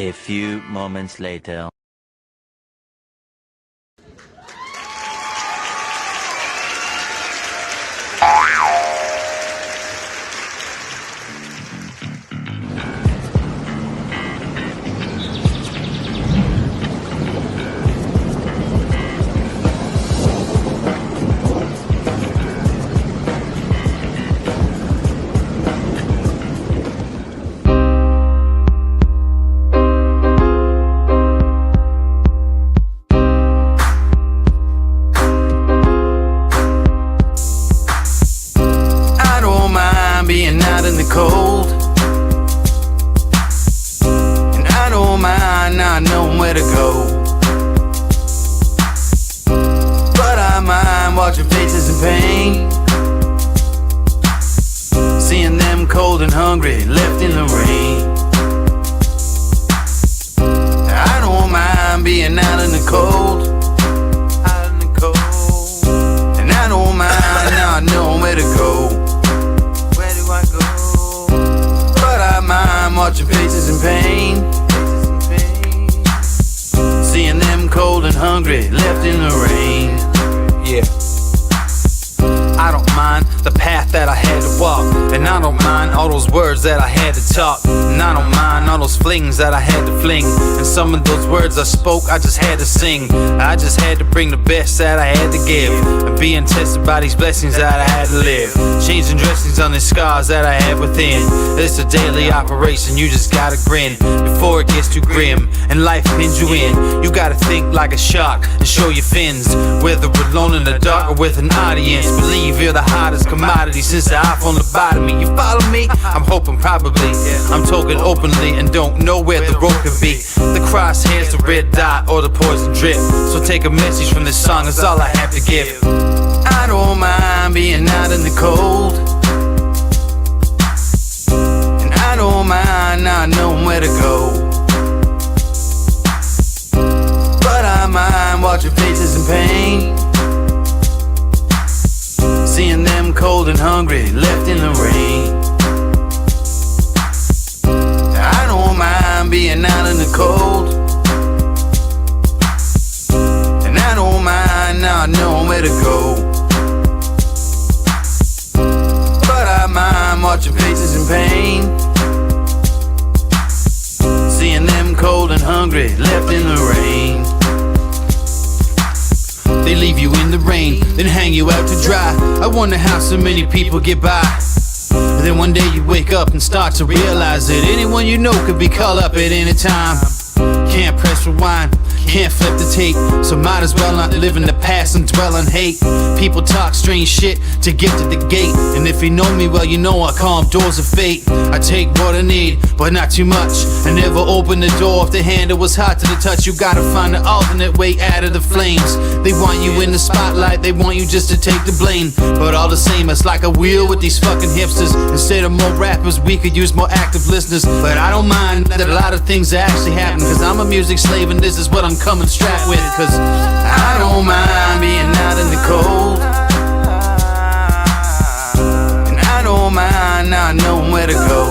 A few moments later. Cold, and I don't mind not knowing where to go, but I mind watching faces in pain, seeing them cold and hungry left in the rain. I don't mind being out in the cold, and I don't mind not knowing where to go. I'm watching faces in pain, seeing them cold and hungry left in the rain. Yeah, I don't mind the path that I had to walk, and I don't mind all those words that I had to talk, and I don't mind all those flings that I had to fling, and some of those words I spoke I just had to sing. I just had to bring the best that I had to give, and being tested by these blessings that I had to live, changing dressings on the scars that I had within. It's a daily operation, you just gotta grin before it gets too grim and life pins you in. You gotta think like a shark and show your fins, whether alone in the dark or with an audience. Believe you're the hottest commodity since the iPhone lobotomy. You follow me? I'm hoping probably. I'm talking openly and don't know where the road could be. The crosshairs, the red dot, or the poison drip. So take a message from this song, that's all I have to give. I don't mind being out in the cold, and I don't mind not knowing where to go, but I mind watching faces in pain, seeing them cold and hungry left in the rain. I don't mind being out in the cold, and I don't mind not knowing where to go, but I mind watching faces in pain, seeing them cold and hungry left in the rain. They leave you in the rain, then hang you out to dry. I wonder how so many people get by. And then one day you wake up and start to realize that anyone you know could be called up at any time. Can't press rewind, can't flip the tape, so might as well not live in the past and dwell on hate. People talk strange shit to get to the gate, and if you know me well, you know I call them doors of fate. I take what I need, but not too much. I never open the door if the handle was hot to the touch. You gotta find an alternate way out of the flames. They want you in the spotlight, they want you just to take the blame, but all the same, it's like a wheel with these fucking hipsters. Instead of more rappers, we could use more active listeners. But I don't mind that a lot of things are actually happening, cause I'm a music slave and this is what I'm coming strapped with. Cause I don't mind being out in the cold, and I don't mind not knowing where to go,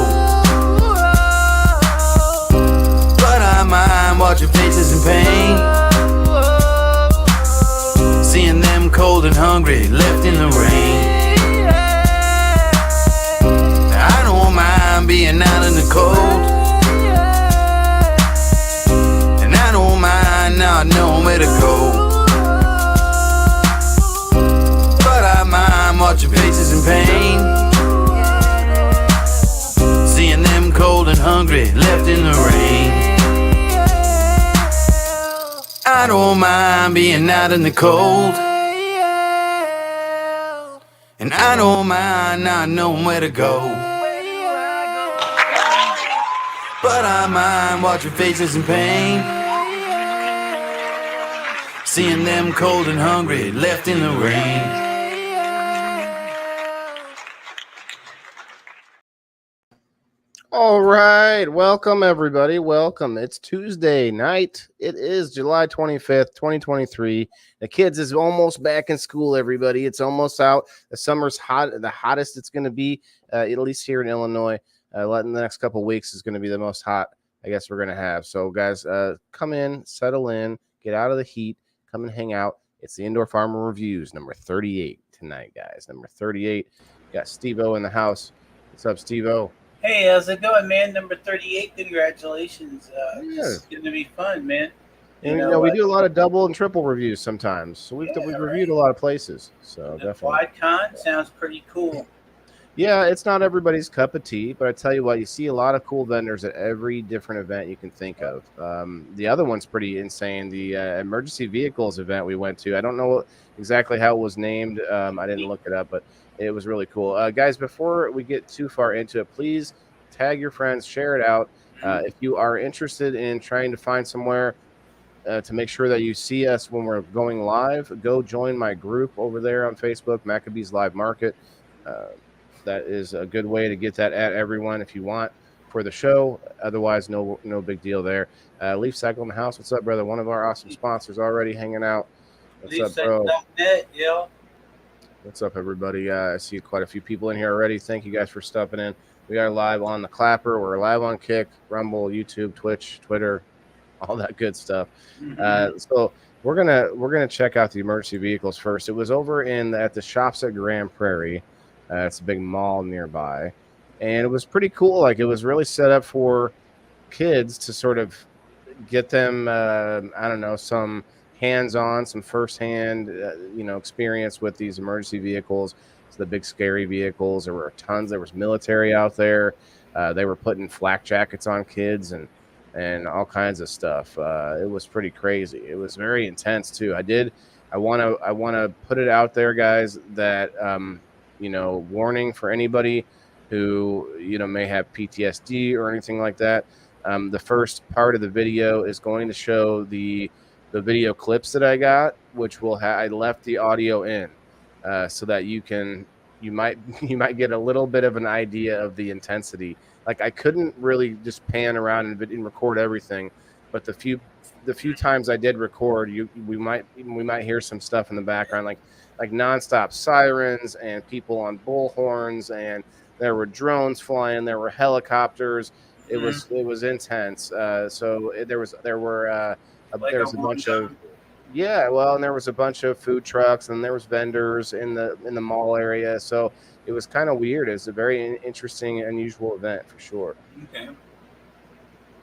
but I mind watching faces in pain, seeing them cold and hungry left in the rain. I don't mind being out in the cold, not knowing where to go, but I mind watching faces in pain, seeing them cold and hungry left in the rain. I don't mind being out in the cold, and I don't mind not knowing where to go, but I mind watching faces in pain, seeing them cold and hungry left in the rain. All right, welcome everybody. Welcome. It's Tuesday night. It is July 25th, 2023. The kids is almost back in school, everybody. It's almost out. The summer's hot, the hottest it's going to be, at least here in Illinois. In the next couple of weeks is going to be the most hot I guess we're gonna have. So, guys, come in, settle in, get out of the heat, come and hang out. It's the Indoor Farmer Reviews, number 38 tonight, guys. Number 38. Got SteveO in the house. What's up, SteveO? Hey, how's it going, man? Number 38. Congratulations. This Yeah. is going to be fun, man. And we do a lot of double and triple reviews sometimes. So we've reviewed a lot of places. So the definitely. QuadCon sounds pretty cool. Yeah, it's not everybody's cup of tea, but I tell you what, you see a lot of cool vendors at every different event you can think of. The other one's pretty insane. The emergency vehicles event we went to. I don't know exactly how it was named. I didn't look it up, but it was really cool. Guys, before we get too far into it, please tag your friends, share it out. If you are interested in trying to find somewhere to make sure that you see us when we're going live, go join my group over there on Facebook, Maccabees Live Market. That is a good way to get that at everyone if you want for the show. Otherwise, no big deal there. Leaf Cycle in the house. What's up, brother? One of our awesome sponsors already hanging out. What's up, bro? Yo. What's up, everybody? I see quite a few people in here already. Thank you guys for stepping in. We are live on the Clapper. We're live on Kick, Rumble, YouTube, Twitch, Twitter, all that good stuff. So we're gonna check out the emergency vehicles first. It was over at the shops at Grand Prairie. It's a big mall nearby, and it was pretty cool. Like, it was really set up for kids to sort of get them, I don't know, some hands-on, some firsthand, experience with these emergency vehicles. So the big scary vehicles. There were tons. There was military out there. They were putting flak jackets on kids and all kinds of stuff. It was pretty crazy. It was very intense too. I want to put it out there, guys, that warning for anybody who may have PTSD or anything like that. The first part of the video is going to show the video clips that I got, which I left the audio in, so that you might get a little bit of an idea of the intensity. Like, I couldn't really just pan around and record everything, but the few times I did record, we might hear some stuff in the background, like nonstop sirens and people on bullhorns, and there were drones flying, there were helicopters. It was intense. So there was a bunch of and there was a bunch of food trucks, and there was vendors in the mall area. So it was kind of weird. It was a very interesting, unusual event for sure. Okay.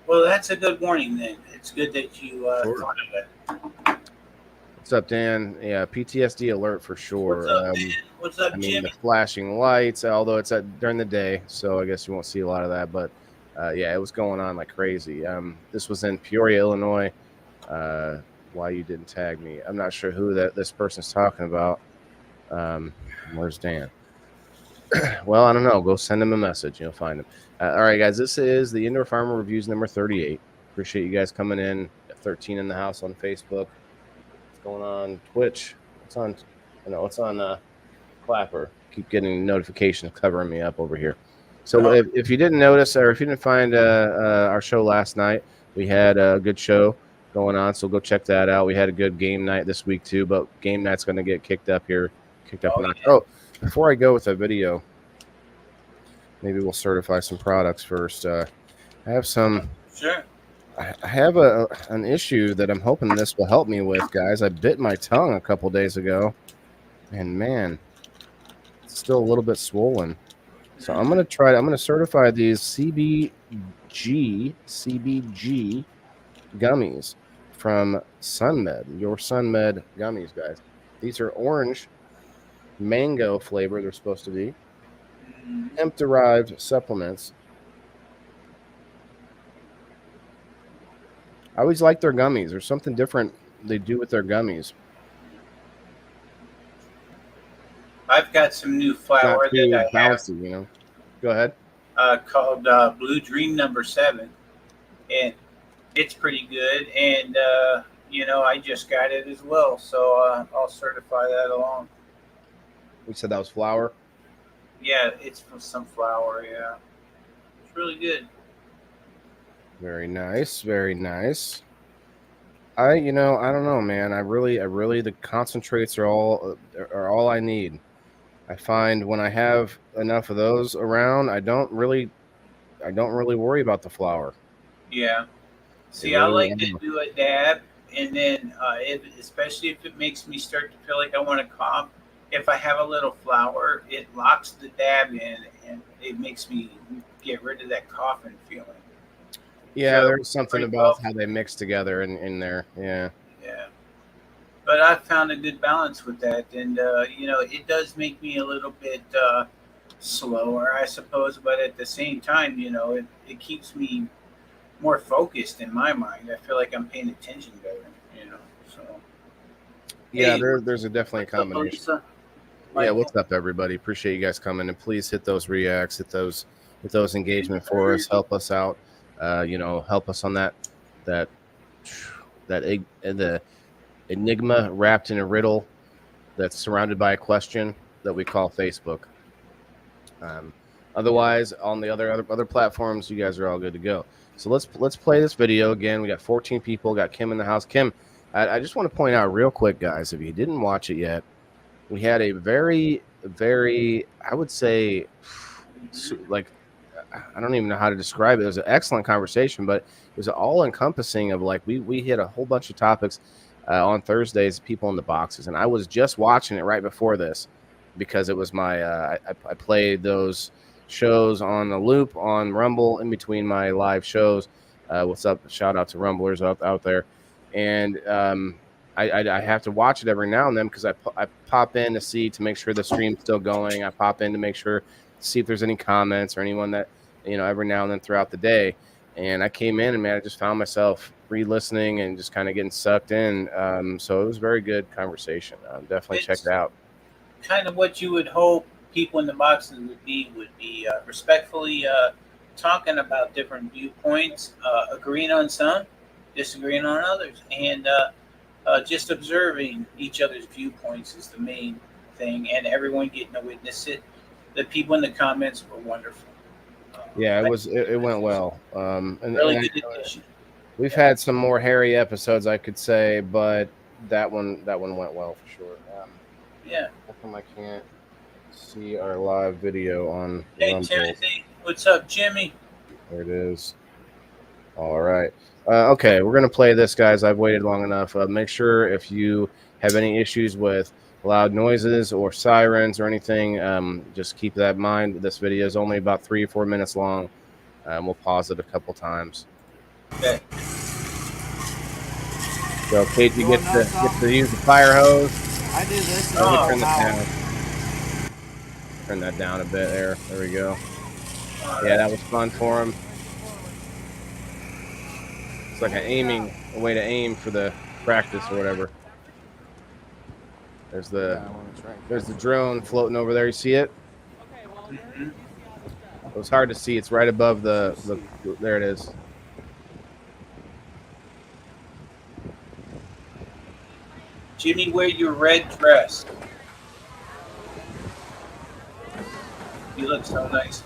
Well, that's a good warning then. It's good that you thought of it. What's up, Dan? Yeah, PTSD alert for sure. What's up, Jimmy? The flashing lights, although it's during the day, so I guess you won't see a lot of that. But it was going on like crazy. This was in Peoria, Illinois. Why you didn't tag me? I'm not sure who this person's talking about. Where's Dan? Well, I don't know. Go send him a message. You'll find him. All right, guys. This is the Indoor Farmer Reviews number 38. Appreciate you guys coming in. 13 in the house on Facebook. Going on Twitch. It's on Clapper. Keep getting notifications covering me up over here. So if you didn't notice, or if you didn't find our show last night, we had a good show going on, so go check that out. We had a good game night this week too, but game night's going to get kicked up. Before I go with the video, maybe we'll certify some products first. I have some. Sure. I have an issue that I'm hoping this will help me with, guys. I bit my tongue a couple days ago, and man, it's still a little bit swollen. So I'm going to certify these CBG gummies from SunMed, your SunMed gummies, guys. These are orange mango flavor. They're supposed to be hemp-derived supplements. I always like their gummies. There's something different they do with their gummies. I've got some new flour that I have. Bouncy, Go ahead. Called Blue Dream number 7, and it's pretty good. And I just got it as well, so I'll certify that along. We said that was flour. Yeah, it's from some flour. Yeah, it's really good. Very nice, very nice. I don't know, man. I really, the concentrates are all I need. I find when I have enough of those around, I don't really worry about the flour. Yeah. See, I really like to do a dab, and then especially if it makes me start to feel like I want to cough, if I have a little flour, it locks the dab in, and it makes me get rid of that coughing feeling. Yeah, So there's something pretty about well. how they mix together in there. Yeah. Yeah. But I found a good balance with that, and it does make me a little bit slower, I suppose. But at the same time, it keeps me more focused in my mind. I feel like I'm paying attention better. You know. So Yeah, hey, there's a definitely a what's up, combination. Elisa? Yeah, Michael. what's up, everybody? Appreciate you guys coming, and please hit those reacts, hit those engagement for us. Help us out. Help us on that the enigma wrapped in a riddle that's surrounded by a question that we call Facebook. Um, Otherwise, on the other platforms, you guys are all good to go. So let's play this video again. We got 14 people. Got Kim in the house. Kim, I just want to point out real quick, guys, if you didn't watch it yet, we had a very, I would say, like, I don't even know how to describe it. It was an excellent conversation, but it was all encompassing of like we hit a whole bunch of topics on Thursdays. People in the boxes, and I was just watching it right before this because it was my I played those shows on the loop on Rumble in between my live shows. What's up? Shout out to Rumblers out there, and I have to watch it every now and then because I pop in to see to make sure the stream's still going. I pop in to make sure see if there's any comments or anyone that every now and then throughout the day. And I came in and man, I just found myself re-listening and just kind of getting sucked in. So it was a very good conversation. Definitely check It's it out. kind of what you would hope people in the boxes would be respectfully talking about different viewpoints, agreeing on some, disagreeing on others, and just observing each other's viewpoints is the main thing, and everyone getting to witness it. The people in the comments were wonderful. Yeah, I it went well. really good addition. We've Yeah, had some more hairy episodes, I could say, but that one went well for sure. yeah. How come I can't see our live video on Hey Rumble? Timothy, what's up, Jimmy? There it is. All right. Okay, we're gonna play this, guys. I've waited long enough. Make sure if you have any issues with loud noises or sirens or anything, just keep that in mind. This video is only about 3 or 4 minutes long. We'll pause it a couple times. Okay. So Casey gets to use the fire hose. I do this. Let me Oh, turn that wow. down. Turn that down a bit there. There we go. all Yeah, right. that was fun for him. It's like a way to aim for the practice or whatever. There's the drone floating over there. You see it? Mhm. It was hard to see. It's right above the there it is. Jimmy, wear your red dress. You look so nice.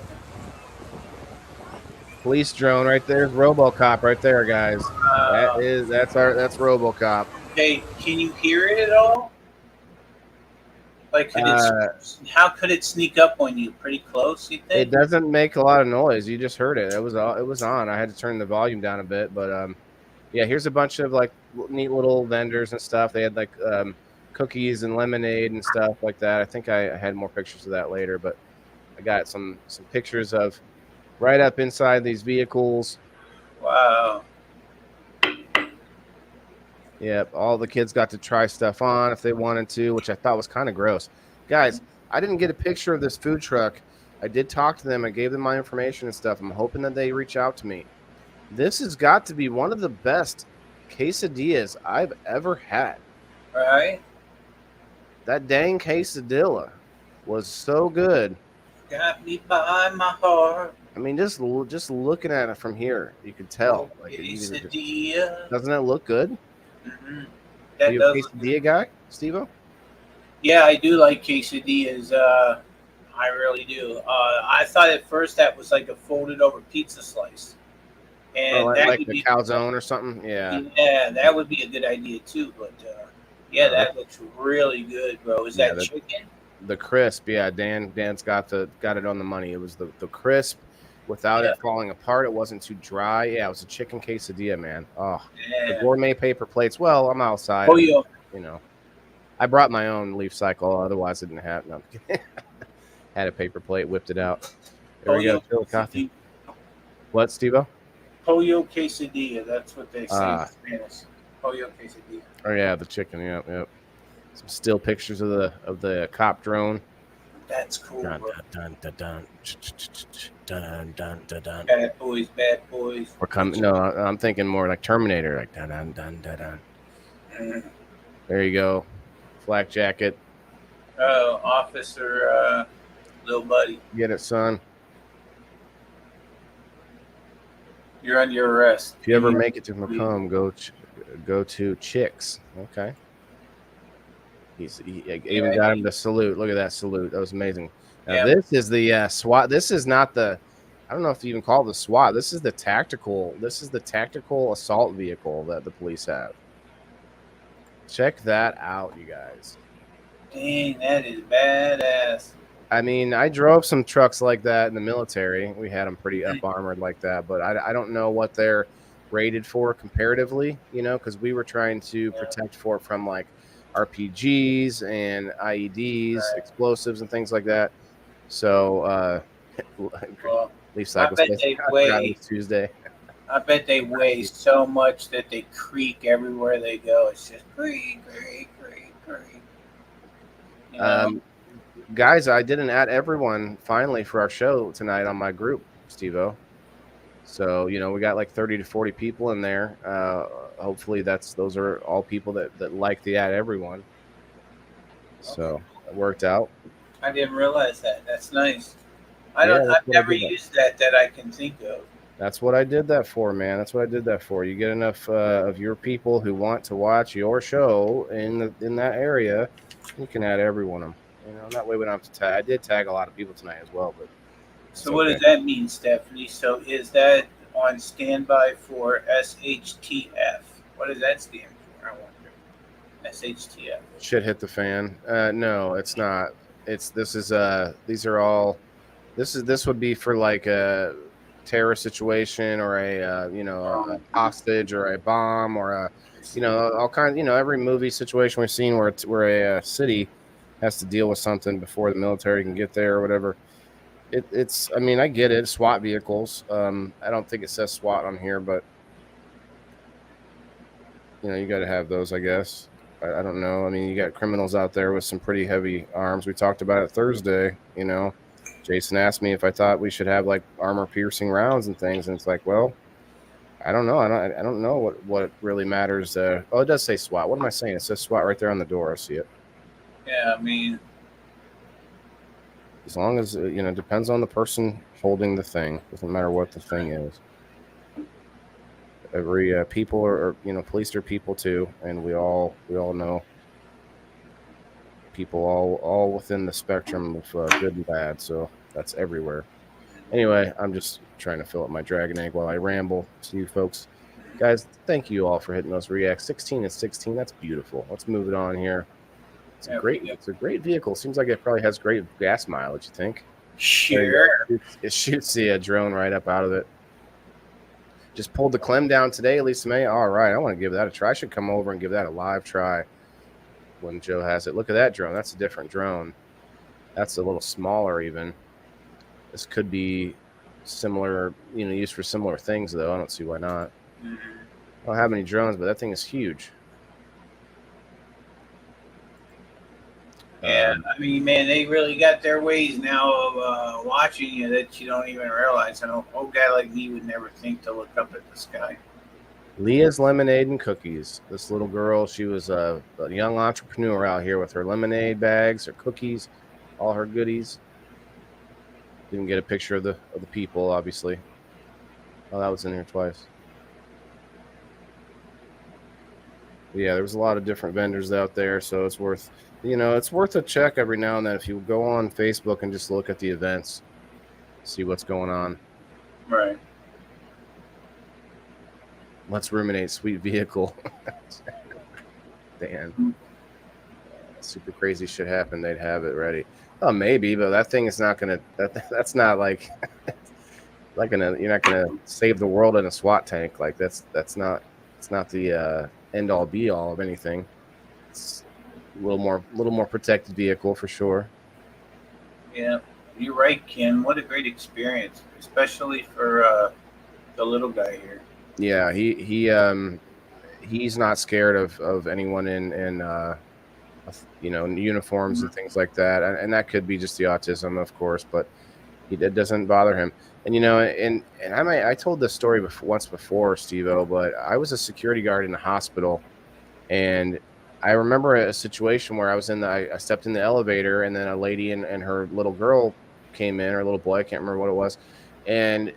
Police drone right there. RoboCop right there, guys. That's RoboCop. Hey, can you hear it at all? Like, how could it sneak up on you? Pretty close, you It think? doesn't make a lot of noise. You just heard it. It was on. I had to turn the volume down a bit, but yeah. Here's a bunch of like neat little vendors and stuff. They had like cookies and lemonade and stuff like that. I think I had more pictures of that later, but I got some pictures of right up inside these vehicles. Wow. Yep, all the kids got to try stuff on if they wanted to, which I thought was kind of gross. Guys, I didn't get a picture of this food truck. I did talk to them. I gave them my information and stuff. I'm hoping that they reach out to me. This has got to be one of the best quesadillas I've ever had. Right? That dang quesadilla was so good. Got me by my heart. I mean, just looking at it from here, you could tell. Like, Quesadilla. doesn't it look good? Mm-hmm. Are That you a does. quesadilla guy, Steve-O? Yeah, I do like quesadillas. I really do. I thought at first that was like a folded over pizza slice, and that Like would the be calzone or something? Yeah. Yeah, that would be a good idea too. But yeah, that looks really good, bro. Is that chicken? The crisp, yeah. Dan's got it on the money. It was the crisp, without Yeah. it falling apart. It wasn't too dry. Yeah, it was a chicken quesadilla, man. Oh, the Yeah. gourmet paper plates. Well, I'm outside. Oh, And, yeah. you know, I brought my own leaf cycle. Otherwise, I didn't have. No, I'm kidding. Had a paper plate, whipped it out. There we go. Pollo Chillicothe. quesadilla. What, Steve-O? Pollo quesadilla. That's what they say in Ah. Spanish. Pollo quesadilla. Oh yeah, the chicken. Yep, yep. Some still pictures of the cop drone. That's cool, Dun bro. dun dun dun dun dun dun dun. Bad boys, bad boys. Or come no, I'm thinking more like Terminator, like dun dun dun dun dun. Mm. There you go, flak jacket. Oh, officer, little buddy, Get it, son. you're under arrest. If you ever make it to Macomb, go to Chicks. Okay. He even got him to salute. Look at that salute. That was amazing. Now Yeah. this is the SWAT. This is not the. I don't know if you even call it the SWAT. This is the tactical. This is the tactical assault vehicle that the police have. Check that out, you guys. Dang, that is badass. I mean, I drove some trucks like that in the military. We had them pretty up armored like that, but I don't know what they're rated for comparatively, because we were trying to protect Fort from like RPGs and IEDs, explosives, and things like that. So, Well, Leaf Cycle I bet they weigh. Tuesday. I bet they weigh so much that they creak everywhere they go. It's just creak, creak, creak, creak. You know? Guys, I didn't add everyone finally for our show tonight on my group, Steve-O. So, we got like 30 to 40 people in there. Hopefully those are all people that like the add everyone. So it worked out. I didn't realize that. That's nice. I've never used that I can think of. That's what I did that for, man. That's what I did that for. You get enough of your people who want to watch your show in that area, you can add every one of them. That way we don't have to tag. I did tag a lot of people tonight as well, but. So what does that mean, Stephanie? So is that on standby for SHTF? What does that stand for? I wonder. SHTF. Shit hit the fan. No, it's not. This would be for like a terror situation or a hostage or a bomb or all kinds. Every movie situation we've seen where a city has to deal with something before the military can get there or whatever. I mean, I get it. SWAT vehicles. I don't think it says SWAT on here, but you got to have those, I guess. I don't know. I mean, you got criminals out there with some pretty heavy arms. We talked about it Thursday. Jason asked me if I thought we should have like armor-piercing rounds and things, and it's like, well, I don't know. I don't know what really matters. It does say SWAT. What am I saying? It says SWAT right there on the door. I see it. Yeah, I mean. As long as, it depends on the person holding the thing. Doesn't matter what the thing is. Every people are, police are people too. And we all know people all within the spectrum of good and bad. So that's everywhere. Anyway, I'm just trying to fill up my dragon egg while I ramble to you folks. Guys, thank you all for hitting those reacts. 16 and 16. That's beautiful. Let's move it on here. It's a great vehicle. Seems like it probably has great gas mileage, you think? Sure. It shoots the drone right up out of it. Just pulled the Clem down today, Lisa May. All right, I want to give that a try. I should come over and give that a live try when Joe has it. Look at that drone. That's a different drone. That's a little smaller even. This could be similar, used for similar things, though. I don't see why not. I don't have any drones, but that thing is huge. Yeah, I mean, man, they really got their ways now of watching you that you don't even realize. An old guy like me would never think to look up at the sky. Leah's Lemonade and Cookies. This little girl, she was a young entrepreneur out here with her lemonade bags, her cookies, all her goodies. Didn't get a picture of the people, obviously. Oh, that was in here twice. But yeah, there was a lot of different vendors out there, so it's worth a check every now and then if you go on Facebook and just look at the events, see what's going on. Right. Let's ruminate. Sweet vehicle. Dan. Super crazy shit happened. They'd have it ready. Oh, maybe, but that thing is not gonna. That's not like. you're not gonna save the world in a SWAT tank. Like it's not the end all be all of anything. It's a little more protected vehicle for sure. Yeah, you're right, Kim. What a great experience, especially for the little guy here. Yeah, he's not scared of anyone in uniforms and things like that, and that could be just the autism, of course, but it doesn't bother him. And I told this story once before, Steve-O, but I was a security guard in the hospital, and I remember a situation where I stepped in the elevator, and then a lady and her little girl came in, or little boy, I can't remember what it was, and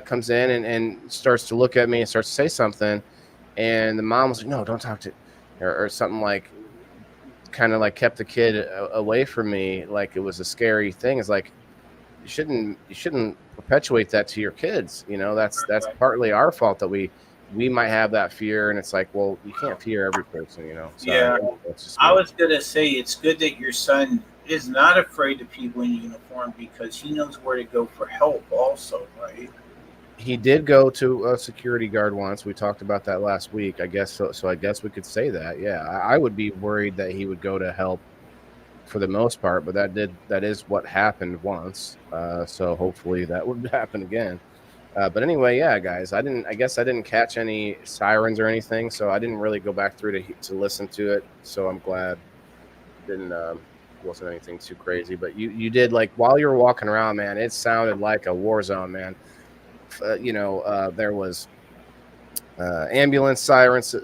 comes in and starts to look at me and starts to say something, and the mom was like, "No, don't talk to," or something, like kind of like kept the kid away from me, like it was a scary thing. It's like you shouldn't perpetuate that to your kids. That's partly our fault that we might have that fear, and it's like, well, you can't fear every person. Sorry, Yeah, that's just I me. was gonna say it's good that your son is not afraid of people in uniform because he knows where to go for help. Also, right? He did go to a security guard once. We talked about that last week, I guess. So I guess we could say that. Yeah, I would be worried that he would go to help for the most part, but that is what happened once. So hopefully that would happen again. But anyway, yeah, guys, I guess I didn't catch any sirens or anything, so I didn't really go back through to listen to it. So I'm glad didn't wasn't anything too crazy. But you did, like, while you were walking around, man, it sounded like a war zone, man. There was ambulance sirens,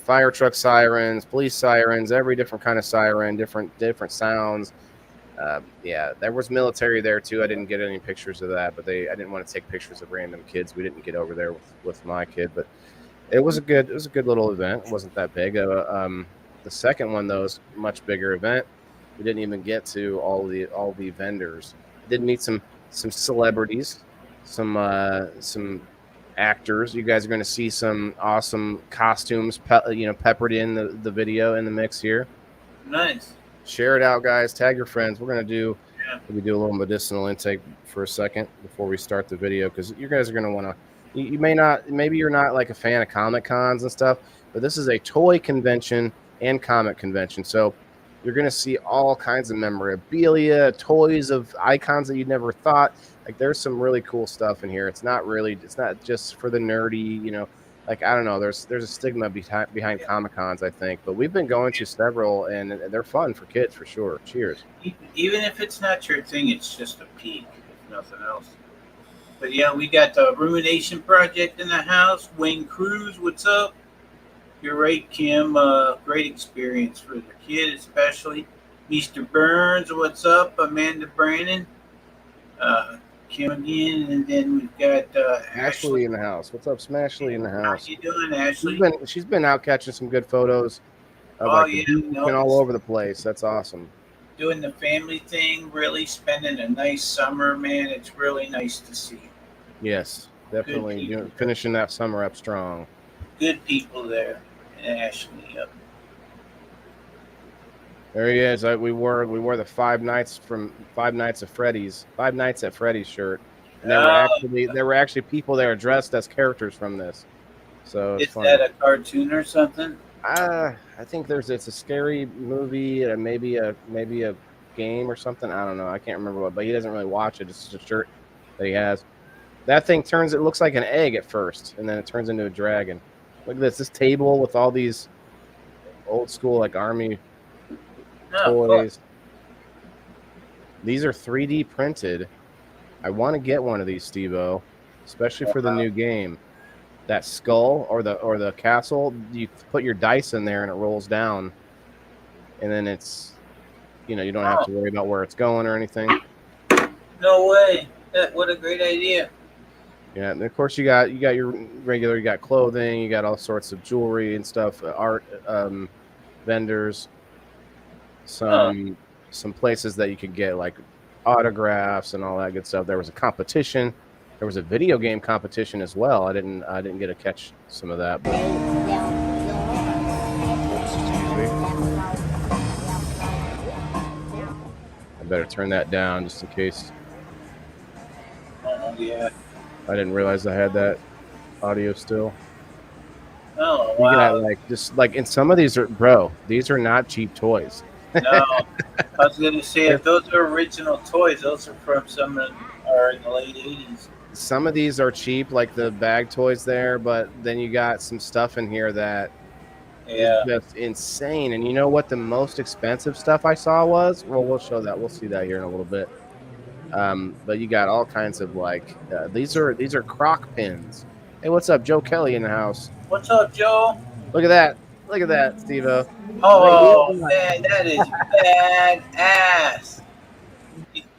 fire truck sirens, police sirens, every different kind of siren, different sounds. Yeah, there was military there too. I didn't get any pictures of that, but I didn't want to take pictures of random kids. We didn't get over there with my kid, but it was a good little event. It wasn't that big. The second one, though, is a much bigger event. We didn't even get to all the vendors. Did meet some celebrities, some actors. You guys are going to see some awesome costumes, peppered in the video in the mix here. Nice. Share it out, guys. Tag your friends. We're going to Yeah. maybe do a little medicinal intake for a second before we start the video, because you guys are going to want to. You may not, maybe you're not like a fan of Comic Cons and stuff, but this is a toy convention and comic convention. So you're going to see all kinds of memorabilia, toys of icons that you'd never thought. Like, there's some really cool stuff in here. It's not just for the nerdy, like, I don't know. There's a stigma behind Comic Cons, I think, but we've been going to several, and they're fun for kids for sure. Cheers. Even if it's not your thing, it's just a peek, if nothing else. But yeah, we got the Rumination Project in the house. Wayne Cruz, what's up? You're right, Kim. Great experience for the kid, especially. Mr. Burns, what's up? Amanda Brandon. Kim again, and then we've got Ashley in the house. What's up, Smashley in the How house? you doing, Ashley? She's been out catching some good photos of been all over the place. That's awesome. Doing the family thing, really spending a nice summer, man. It's really nice to see. Yes, definitely finishing that summer up strong. Good people there, and Ashley. Yep. There he is. We wore the Five Nights at Freddy's shirt. And there were actually people there dressed as characters from this. So it's funny. That a cartoon or something? I think it's a scary movie, maybe a game or something. I don't know. I can't remember what, but he doesn't really watch it. It's just a shirt that he has. That thing it looks like an egg at first, and then it turns into a dragon. Look at this table with all these old school, like, army toys. Cool. These are 3D printed. I want to get one of these, Steve-O, especially for the new game. That skull or the castle, you put your dice in there and it rolls down, and then it's, you don't have to worry about where it's going or anything. No way! What a great idea! Yeah, and of course you got your regular, you got clothing, you got all sorts of jewelry and stuff, art vendors, some places that you could get like autographs and all that good stuff. There was a competition. There was a video game competition as well. I didn't get to catch some of that. But... I better turn that down just in case Yeah. I didn't realize I had that audio still. Oh You got wow. like just like in some of these are these are not cheap toys. No. I was gonna say They're if those are original toys, those are from are in the late '80s. some of these are cheap, like the bag toys there, but then you got some stuff in here that is Yeah. just insane. And you know what the most expensive stuff I saw was? Well, we'll show that. We'll see that here in a little bit. But you got all kinds of like these are croc pins. Hey, what's up, Joe Kelly in the house? What's up, Joe? Look at that. Look at that, Steve-O. Wait, Oh man, that is badass.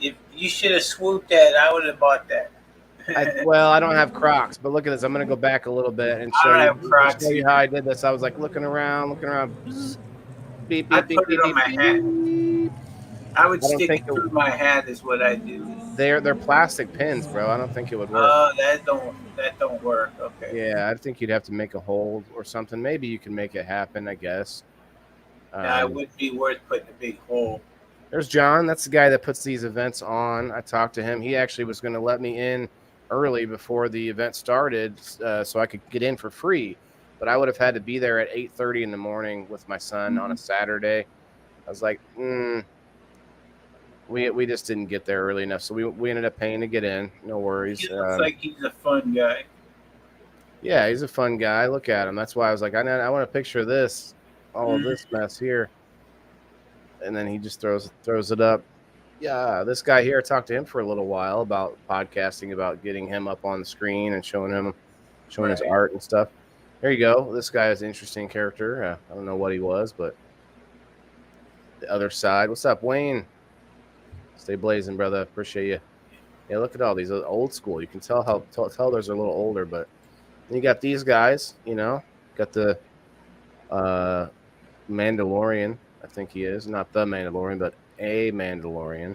If you should have swooped that, I would have bought that. well, I don't have Crocs, but look at this. I'm gonna go back a little bit and I show don't you have Crocs how either. I did this. I was like looking around, bzz, beep, I beep, beep, put it beep, on beep, my hat. beep. I would I don't stick think it through my hat is what I do. they're plastic pins, bro. I don't think it would work. That don't work. Okay. Yeah, I think you'd have to make a hole or something. Maybe you can make it happen, I guess. Now it Um, would be worth putting a big hole. there's John. That's the guy that puts these events on. I talked to him. He actually was going to let me in early before the event started, so I could get in for free. But I would have had to be there at 8:30 in the morning with my son on a Saturday. I was like, we just didn't get there early enough, so we ended up paying to get in. No He worries. looks like he's a fun guy. Yeah, he's a fun guy. Look at him. That's why I was like, I want a picture of this, all of Mm, this mess here. And then he just throws it up. Yeah, this guy here, I talked to him for a little while about podcasting, about getting him up on the screen and showing his right. art and stuff. There you go. This guy is an interesting character. I don't know what he was, but the other side. What's up, Wayne? Stay blazing, brother. Appreciate you. Yeah, look at all these old school. You can tell tell those are a little older, but then you got these guys. Got the uh, Mandalorian. I think he is not the Mandalorian, but a Mandalorian.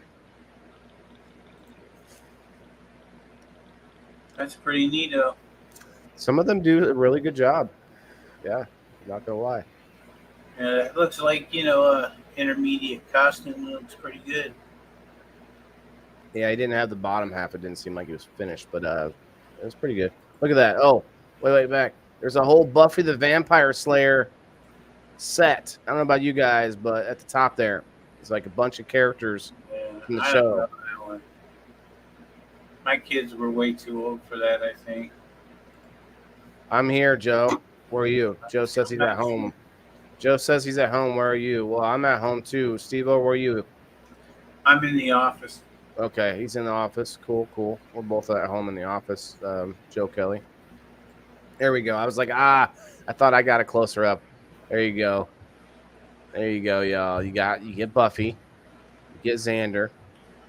That's pretty neato. Some of them do a really good job. Yeah, not gonna lie. It looks like intermediate costume looks pretty good. Yeah, he didn't have the bottom half. It didn't seem like he was finished, but it was pretty good. Look at that. Oh, wait, back. There's a whole Buffy the Vampire Slayer set. I don't know about you guys, but at the top there, it's like a bunch of characters Yeah, from the I don't know show. that one. My kids were way too old for that, I think. I'm here, Joe. Where are you? Joe says he's at home. Joe says he's at home. Where are you? Well, I'm at home too. Steve-O, where are you? I'm in the office. Okay, he's in the office. Cool. We're both at home in the office. Joe Kelly. There we go. I was like, I thought I got it closer up. There you go. There you go, y'all. You get Buffy. You get Xander.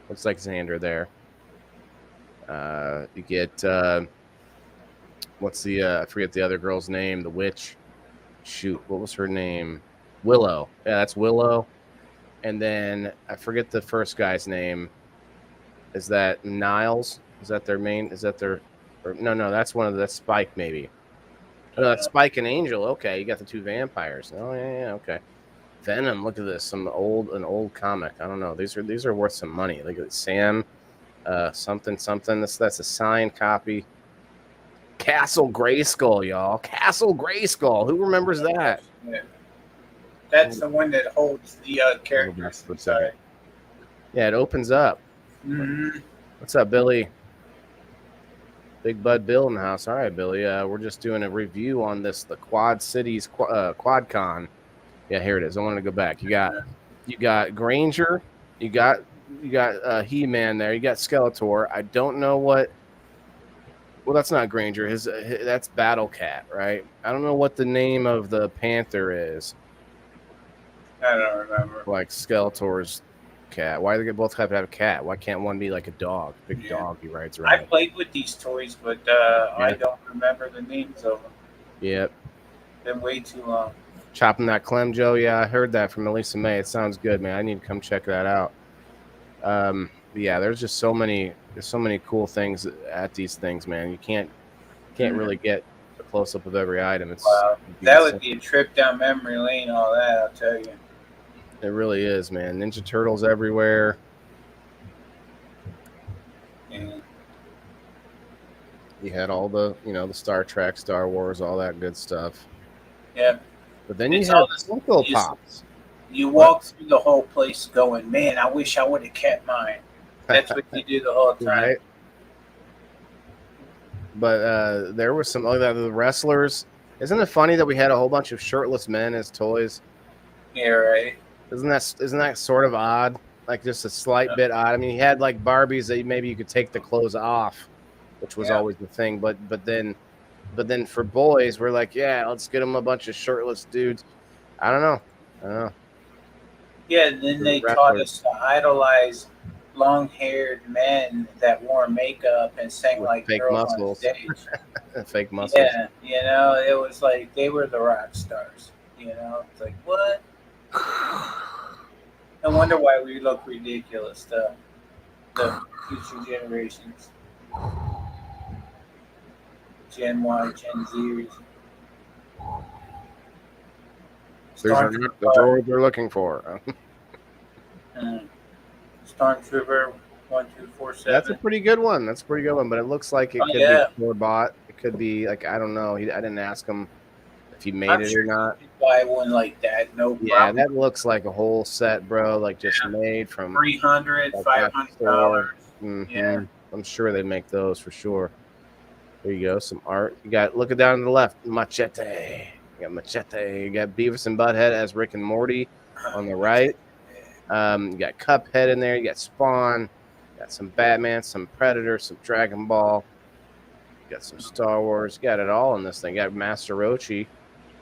Looks like Xander there. You get what's the I forget the other girl's name, the witch. Shoot, what was her name? Willow. Yeah, that's Willow. And then I forget the first guy's name. Is that Niles? Is that their main? Is that their? Or, no, that's that's Spike maybe. Oh, no, that's Spike and Angel. Okay, you got the two vampires. Oh yeah, okay. Venom. Look at this. An old comic. I don't know. These are worth some money. Look at Sam. Something. That's a signed copy. Castle Grayskull, y'all. Castle Grayskull. Who remembers that? Yeah. That's the one that holds the characters For a second. inside. Yeah, it opens up. Mm-hmm. What's up, Billy? Big Bud Bill in the house. All right, Billy. We're just doing a review on the Quad Cities QuadCon. Yeah, here it is. I wanted to go back. You got Granger. You got He-Man there. You got Skeletor. I don't know what. Well, that's not Granger. That's Battle Cat, right? I don't know what the name of the Panther is. I don't remember. Like Skeletor's cat. Why do they both have to have a cat? Why can't one be like a dog? Big dog he rides around. I played with these toys, but I don't remember the names of them. Yep. Been way too long. Chopping that Clem, Joe. Yeah, I heard that from Elisa May. It sounds good, man. I need to come check that out. But yeah, there's just so many cool things at these things, man. You can't really get a close up of every item. That would be a trip down memory lane. All that, I'll tell you. It really is, man. Ninja Turtles everywhere. And You had all the, the Star Trek, Star Wars, all that good stuff. Yeah. But then you It's had all this. Funko You, Pops. you What? walk through the whole place going, man, I wish I would have kept mine. That's what you do the whole time. Right? But there was some other the wrestlers. Isn't it funny that we had a whole bunch of shirtless men as toys? Yeah, right. Isn't that sort of odd? Like just a slight bit odd. I mean, he had like Barbies that maybe you could take the clothes off, which was Yeah. always the thing. But then for boys, we're like, yeah, let's get them a bunch of shirtless dudes. I don't know. I don't know. Yeah, and then they taught Wrestlers us to idolize long-haired men that wore makeup and sang with like fake girls on muscles, stage. fake muscles. Yeah, it was like they were the rock stars. It's like what? I wonder why we look ridiculous to the future generations, Gen Y, Gen Zers. These are not the Stormtrooper, droids they're looking for. uh, Stormtrooper, That's a 1247. pretty good one. That's a pretty good one. But it looks like Oh it could be yeah, store bought. It could be like I don't know. I didn't ask him if he made I'm it or sure you not. could buy one like that, no Yeah, problem. that looks like a whole set, bro. Like just Yeah. made from 300, like five at the hundred store. dollars. Yeah. I'm sure they make those for sure. There you go. Some art. You got looking down to the left. Machete. You got Machete. You got Beavis and Butthead as Rick and Morty on the right. You got Cuphead in there. You got Spawn. You got some Batman, some Predator, some Dragon Ball. You got some Star Wars. You got it all in this thing. You got Master Roshi.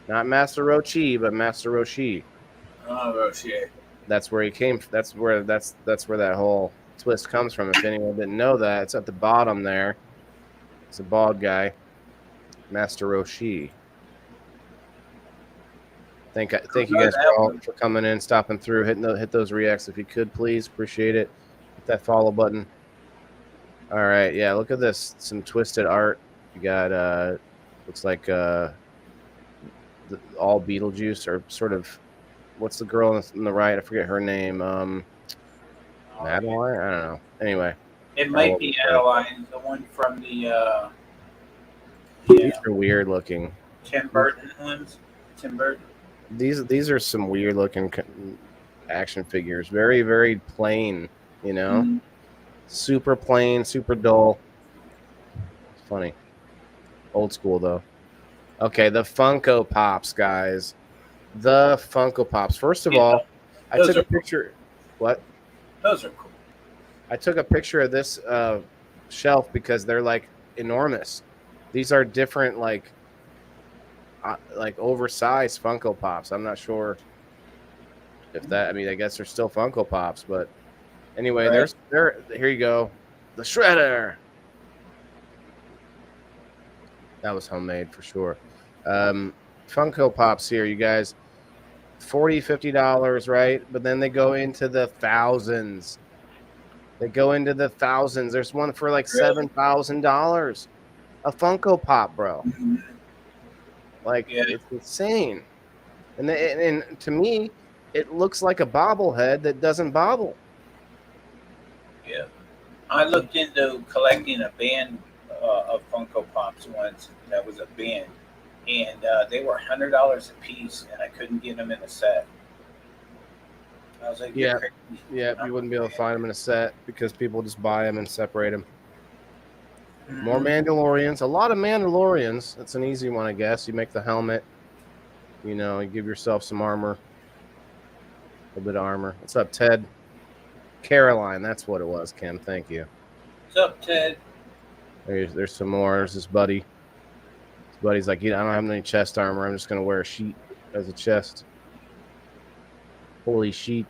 Not Master Roshi, but Master Roshi. Oh, shit. That's where he came. That's where that whole twist comes from. If anyone didn't know that, it's at the bottom there. It's a bald guy, Master Roshi. Thank you guys for coming in, stopping through, hit those reacts if you could, please. Appreciate it. Hit that follow button. All right, yeah. Look at this. Some twisted art. You got looks like all Beetlejuice or sort of. What's the girl on the right? I forget her name. Madeline? I don't know. Anyway, It might be Adeline, the one from the these are weird looking. Tim Burton ones. Tim Burton. These are some weird looking action figures. Very, very plain. Mhm. Super plain, super dull. It's funny. Old school though. Okay, the Funko Pops, guys. The Funko Pops. First of all, I took a picture. What? Those are cool. I took a picture of this shelf because they're like enormous. These are different, like oversized Funko Pops. I'm not sure if that. I mean, I guess they're still Funko Pops, but anyway, Right. there. Here you go, the Shredder. That was homemade for sure. Funko Pops here, you guys. $40-$50, right? But then they go into the thousands. There's one for like $7,000. A Funko Pop, bro. Mhm. Like Yeah. it's insane. And to me, it looks like a bobblehead that doesn't bobble. Yeah. I looked into collecting a band of Funko Pops once. That was a band, and they were $100 a piece, and I couldn't get them in a set. I was like, Yeah. "You're crazy." Yeah, you wouldn't be able to find them in a set because people just buy them and separate them. Mhm. More Mandalorians, a lot of Mandalorians. That's an easy one, I guess. You make the helmet, you give yourself some armor, a little bit of armor. What's up, Ted? Caroline, that's what it was, Kim. Thank you. What's up, Ted? There's some more. There's this buddy. His buddy's like, I don't have any chest armor. I'm just going to wear a sheet as a chest. Holy sheet.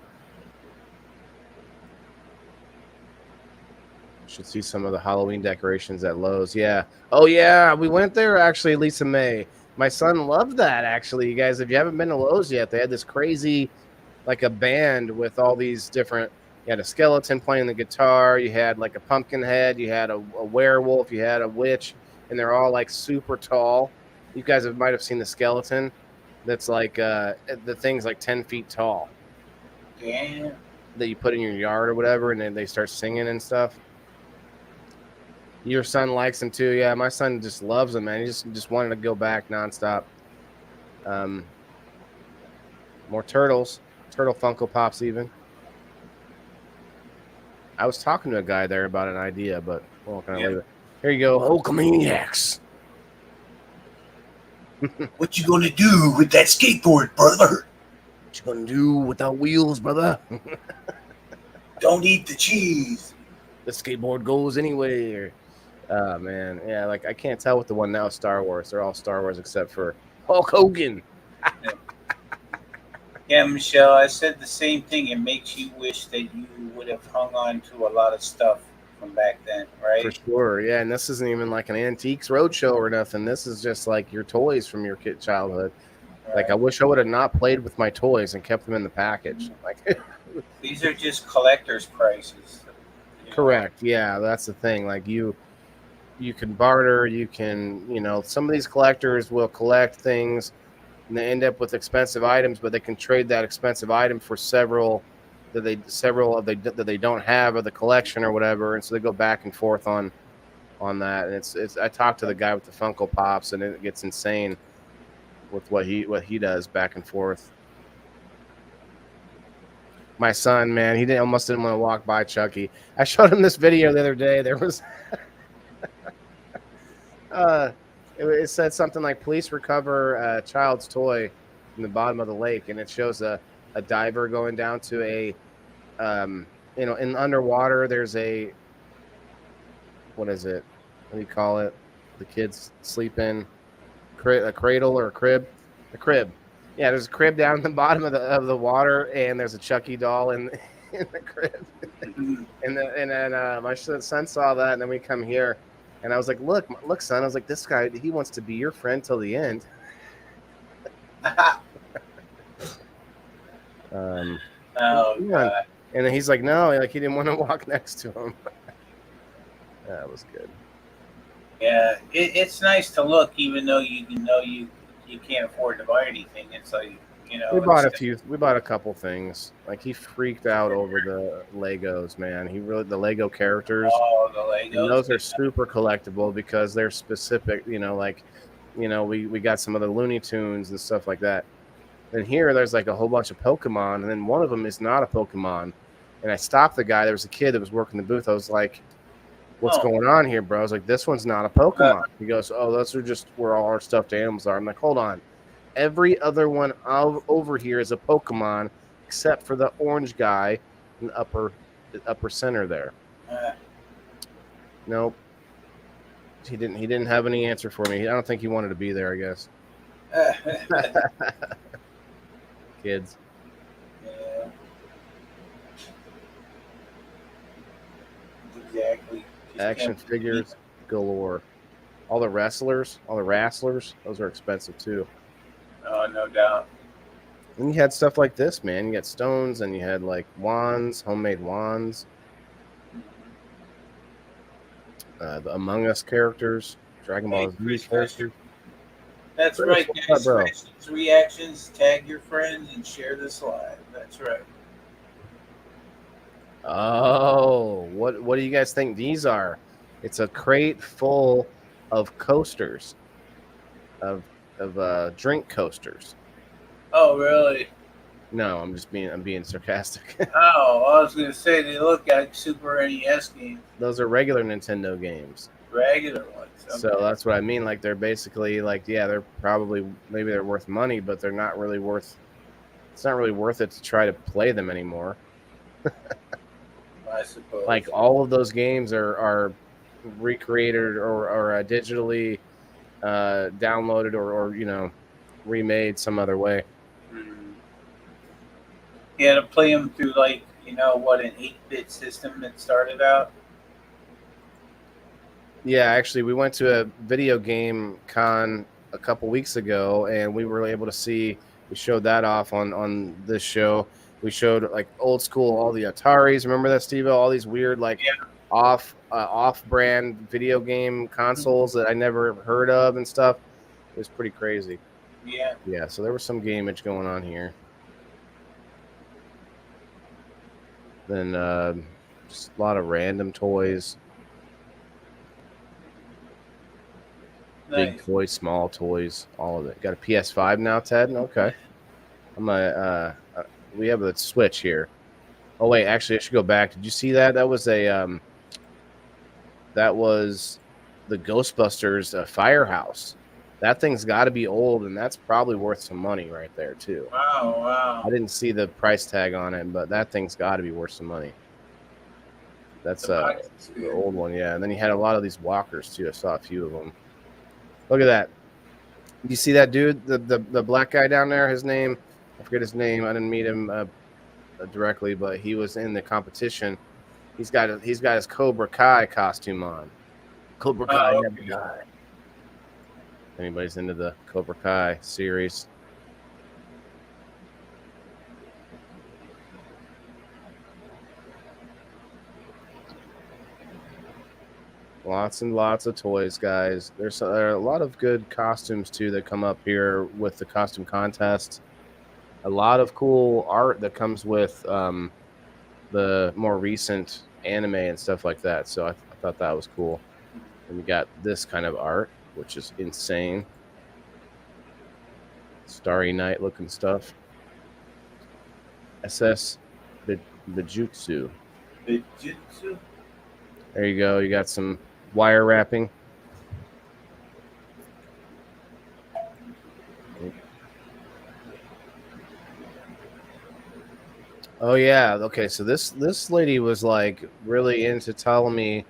Should see some of the Halloween decorations at Lowe's. Yeah. Oh, yeah. We went there, actually, Lisa May. My son loved that, actually. You guys, if you haven't been to Lowe's yet, they had this crazy, like a band with all these different. You had a skeleton playing the guitar. You had like a pumpkin head. You had a werewolf. You had a witch. And they're all like super tall. You guys might have seen the skeleton. That's like the thing's like 10 feet tall. Damn. That you put in your yard or whatever, and then they start singing and stuff. Your son likes them too. Yeah, my son just loves them, man. He just wanted to go back nonstop. More turtles, turtle Funko Pops even. I was talking to a guy there about an idea, but we're not gonna leave it. Here you go, Hulkamaniacs. What you gonna do with that skateboard, brother? What you gonna do without wheels, brother? Don't eat the cheese. The skateboard goes anywhere. Oh man, yeah. Like I can't tell with the one now. Star Wars. They're all Star Wars except for Hulk Hogan. Yeah, Michelle, I said the same thing. It makes you wish that you would have hung on to a lot of stuff from back then, right? For sure, yeah. And this isn't even like an antiques roadshow or nothing. This is just like your toys from your kid childhood. Right. Like I wish I would have not played with my toys and kept them in the package. Like These are just collector's prices. correct, yeah. That's the thing. Like you can barter. You can some of these collectors will collect things and they end up with expensive items, but they can trade that expensive item for several that they don't have of the collection or whatever, and so they go back and forth on that. And it's I talked to the guy with the Funko Pops, and it gets insane with what he does back and forth. My son, man, he almost didn't want to walk by Chucky. I showed him this video the other day. There was it said something like police recover a child's toy in the bottom of the lake, and it shows a diver going down to a in underwater. There's a what is it? What do you call it? The kids sleep in a cradle or a crib. A crib. Yeah, there's a crib down in the bottom of the water, and there's a Chucky doll in the crib. and then my son saw that, and then we come here. And I was like, look, son. I was like, this guy, he wants to be your friend till the end. Oh, God. And then he's like, no, like he didn't want to walk next to him. That was good. Yeah, it's nice to look, even though you can't afford to buy anything. It's like we bought a couple things. Like he freaked out over the Legos, man. The Lego characters. Oh, the Legos. And those are super collectible because they're specific. We got some of the Looney Tunes and stuff like that. And here there's like a whole bunch of Pokemon, and then one of them is not a Pokemon. And I stopped the guy. There was a kid that was working the booth. I was like, what's going on here, bro? I was like, this one's not a Pokemon. He goes, oh, those are just where all our stuffed animals are. I'm like, hold on. Every other one over here is a Pokemon, except for the orange guy in the upper center there. Nope. He didn't have any answer for me. I don't think he wanted to be there, I guess. Kids. Yeah. Exactly. Action figures galore. All the wrestlers, those are expensive too. Oh, no doubt. And you had stuff like this, man. You had stones, and you had like wands, homemade wands. The Among Us characters, Dragon Ball Z characters. That's right, guys. Questions, reactions, tag your friends, and share this live. That's right. Oh, what do you guys think these are? It's a crate full of coasters, of drink coasters. Oh, really? No, I'm being sarcastic. Oh, I was gonna say they look like Super NES games. Those are regular Nintendo games. Regular ones. Okay. So that's what I mean. Like they're basically like, yeah, they're probably maybe they're worth money, but they're not really worth. It's not really worth it to try to play them anymore. I suppose. Like all of those games are recreated or digitally downloaded or remade some other way. Yeah, to play them through like an 8-bit system that started out. Yeah, actually, we went to a video game con a couple weeks ago, and we were able to see. We showed that off on this show. We showed like old school, all the Ataris. Remember that, SteveO? All these weird off-brand video game consoles that I never heard of and stuff. It was pretty crazy. Yeah. Yeah. So there was some gameage going on here. Then just a lot of random toys. Big Nice. toys, small toys, all of it. Got a PS5 now, Ted? Okay. We have a Switch here. Oh wait, actually I should go back. Did you see that? That was the Ghostbusters firehouse. That thing's got to be old, and that's probably worth some money right there too. Wow, I wow. didn't see the price tag on it, but that thing's got to be worth some money. That's The box is the good. old one, yeah. And then you had a lot of these walkers too. I saw a few of them. Look at that. You see that dude, the black guy down there? His name, I forget his name. I didn't meet him directly, but he was in the competition. He's got his Cobra Kai costume on. Cobra Kai Oh, never okay. die. Anybody's into the Cobra Kai series? Lots and lots of toys, guys. There are a lot of good costumes too that come up here with the costume contest. A lot of cool art that comes with the more recent anime and stuff like that. So I thought that was cool. And you got this kind of art, which is insane. Starry Night looking stuff. SS Bijutsu. Bijutsu. There you go. You got some wire wrapping. Oh yeah. Okay. So this lady was like really into telling me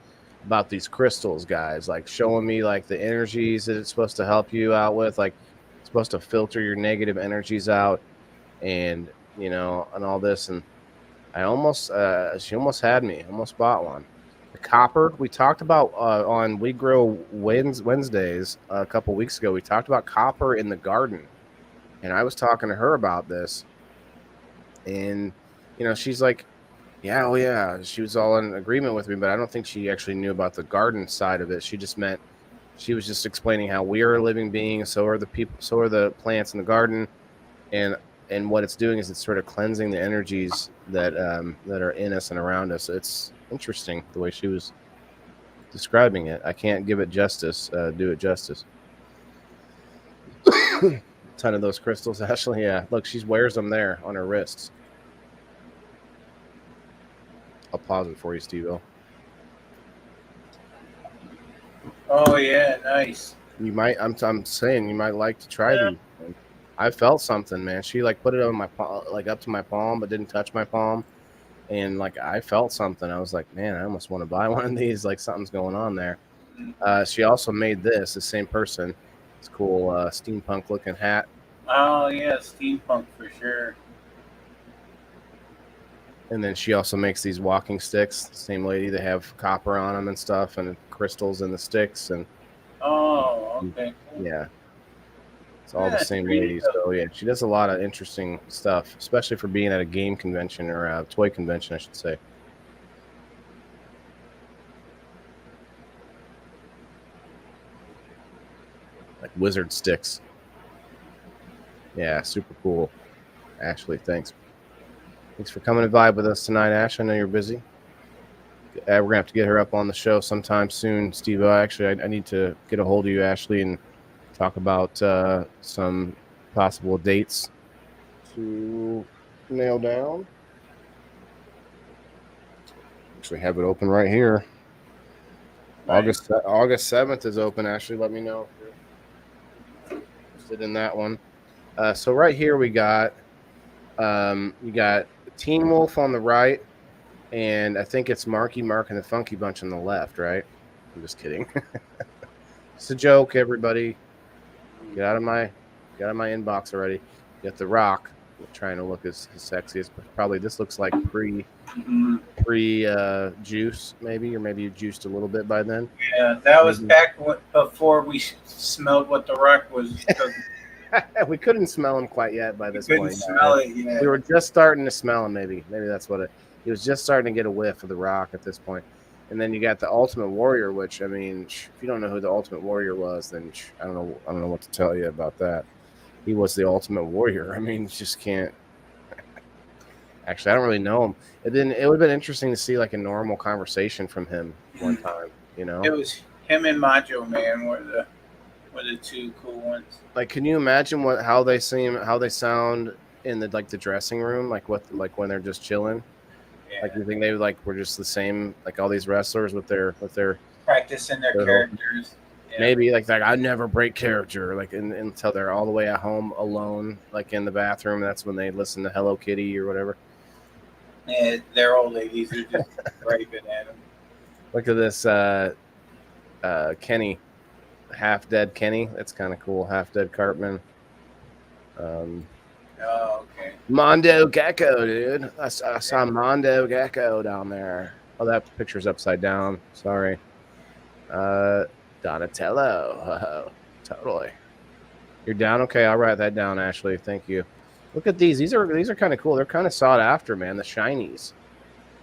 about these crystals, guys. Like showing me like the energies that it's supposed to help you out with. Like it's supposed to filter your negative energies out, and and all this. And she almost had me. Almost bought one. The copper we talked about on We Grow Wednesdays a couple weeks ago. We talked about copper in the garden, and I was talking to her about this, and she's like, yeah, oh yeah, she was all in agreement with me, but I don't think she actually knew about the garden side of it. She was just explaining how we are a living being, so are the people, so are the plants in the garden, and what it's doing is it's sort of cleansing the energies that are in us and around us. It's interesting the way she was describing it. I can't give it justice, do it justice. Ton of those crystals, Ashley. Yeah, look, she wears them there on her wrists. I'll pause it for you, Steve-O. Oh yeah, nice. You might. I'm saying you might like to try Yeah. these. I felt something, man. She like put it on my like up to my palm, but didn't touch my palm, and like I felt something. I was like, man, I almost want to buy one of these. Like something's going on there. She also made this. The same person. It's cool, steampunk looking hat. Oh yeah, steampunk for sure. And then she also makes these walking sticks. Same lady. They have copper on them and stuff, and crystals in the sticks, and Oh, okay. Cool. yeah, it's all the Yeah, same pretty lady. dope. So yeah, she does a lot of interesting stuff, especially for being at a game convention or a toy convention, I should say. Like wizard sticks. Yeah, super cool. Ashley, thanks. Thanks for coming to vibe with us tonight, Ash. I know you're busy. We're gonna have to get her up on the show sometime soon, Steve. Actually, I need to get a hold of you, Ashley, and talk about some possible dates to nail down. Actually, have it open right here. Nice. August 7th is open. Ashley, let me know if you're interested in that one. So right here we got Teen Wolf on the right, and I think it's Marky Mark and the Funky Bunch on the left, right? I'm just kidding. It's a joke, everybody. Get out of my inbox already. Got The Rock trying to look as sexy as probably this looks like pre juice maybe, or maybe you juiced a little bit by then. Yeah, that was Maybe. back before we smelled what the Rock was cooking. We couldn't smell him quite yet by We this couldn't point. smell it yet. We were just starting to smell him. Maybe that's what it. He was just starting to get a whiff of The Rock at this point. And then you got the Ultimate Warrior, which I mean, if you don't know who the Ultimate Warrior was, then I don't know what to tell you about that. He was the Ultimate Warrior. I mean, you just can't. Actually, I don't really know him. It would have been interesting to see like a normal conversation from him one time. It was him and Macho Man were were the two cool ones. Like, can you imagine how they sound in the like the dressing room, like when they're just chilling? Like, Yeah, you think they were just the same, like all these wrestlers with their practicing their whole, characters. Yeah, maybe like I never break character, like until they're all the way at home alone, like in the bathroom. That's when they listen to Hello Kitty or whatever. and they're old ladies who just raping at them. Look at this, Kenny, half dead Kenny. That's kind of cool. Half dead Cartman. Oh, okay. Mondo Gecko, dude. I saw Mondo Gecko down there. Oh, that picture's upside down. Sorry. Donatello. Totally. You're down? Okay, I'll write that down, Ashley. Thank you. Look at these. These are kind of cool. They're kind of sought after, man. The shinies.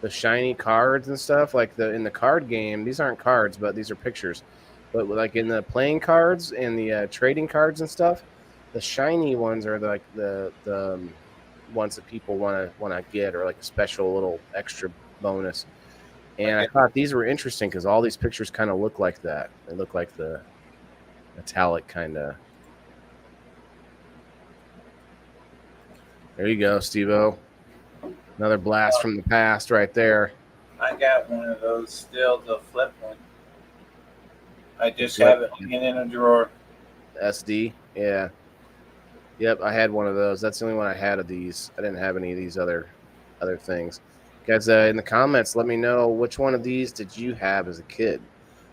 The shiny cards and stuff. Like in the card game, these aren't cards, but these are pictures. But like in the playing cards and the trading cards and stuff, the shiny ones are like the ones that people want to get, or like a special little extra bonus. And I thought these were interesting because all these pictures kind of look like that. They look like the metallic kind of. There you go, SteveO. Another blast from the past right there. I got one of those still, the flip one. I just have it hanging in a drawer. SD, yeah. Yep, I had one of those. That's the only one I had of these. I didn't have any of these other things. Guys, in the comments, let me know which one of these did you have as a kid,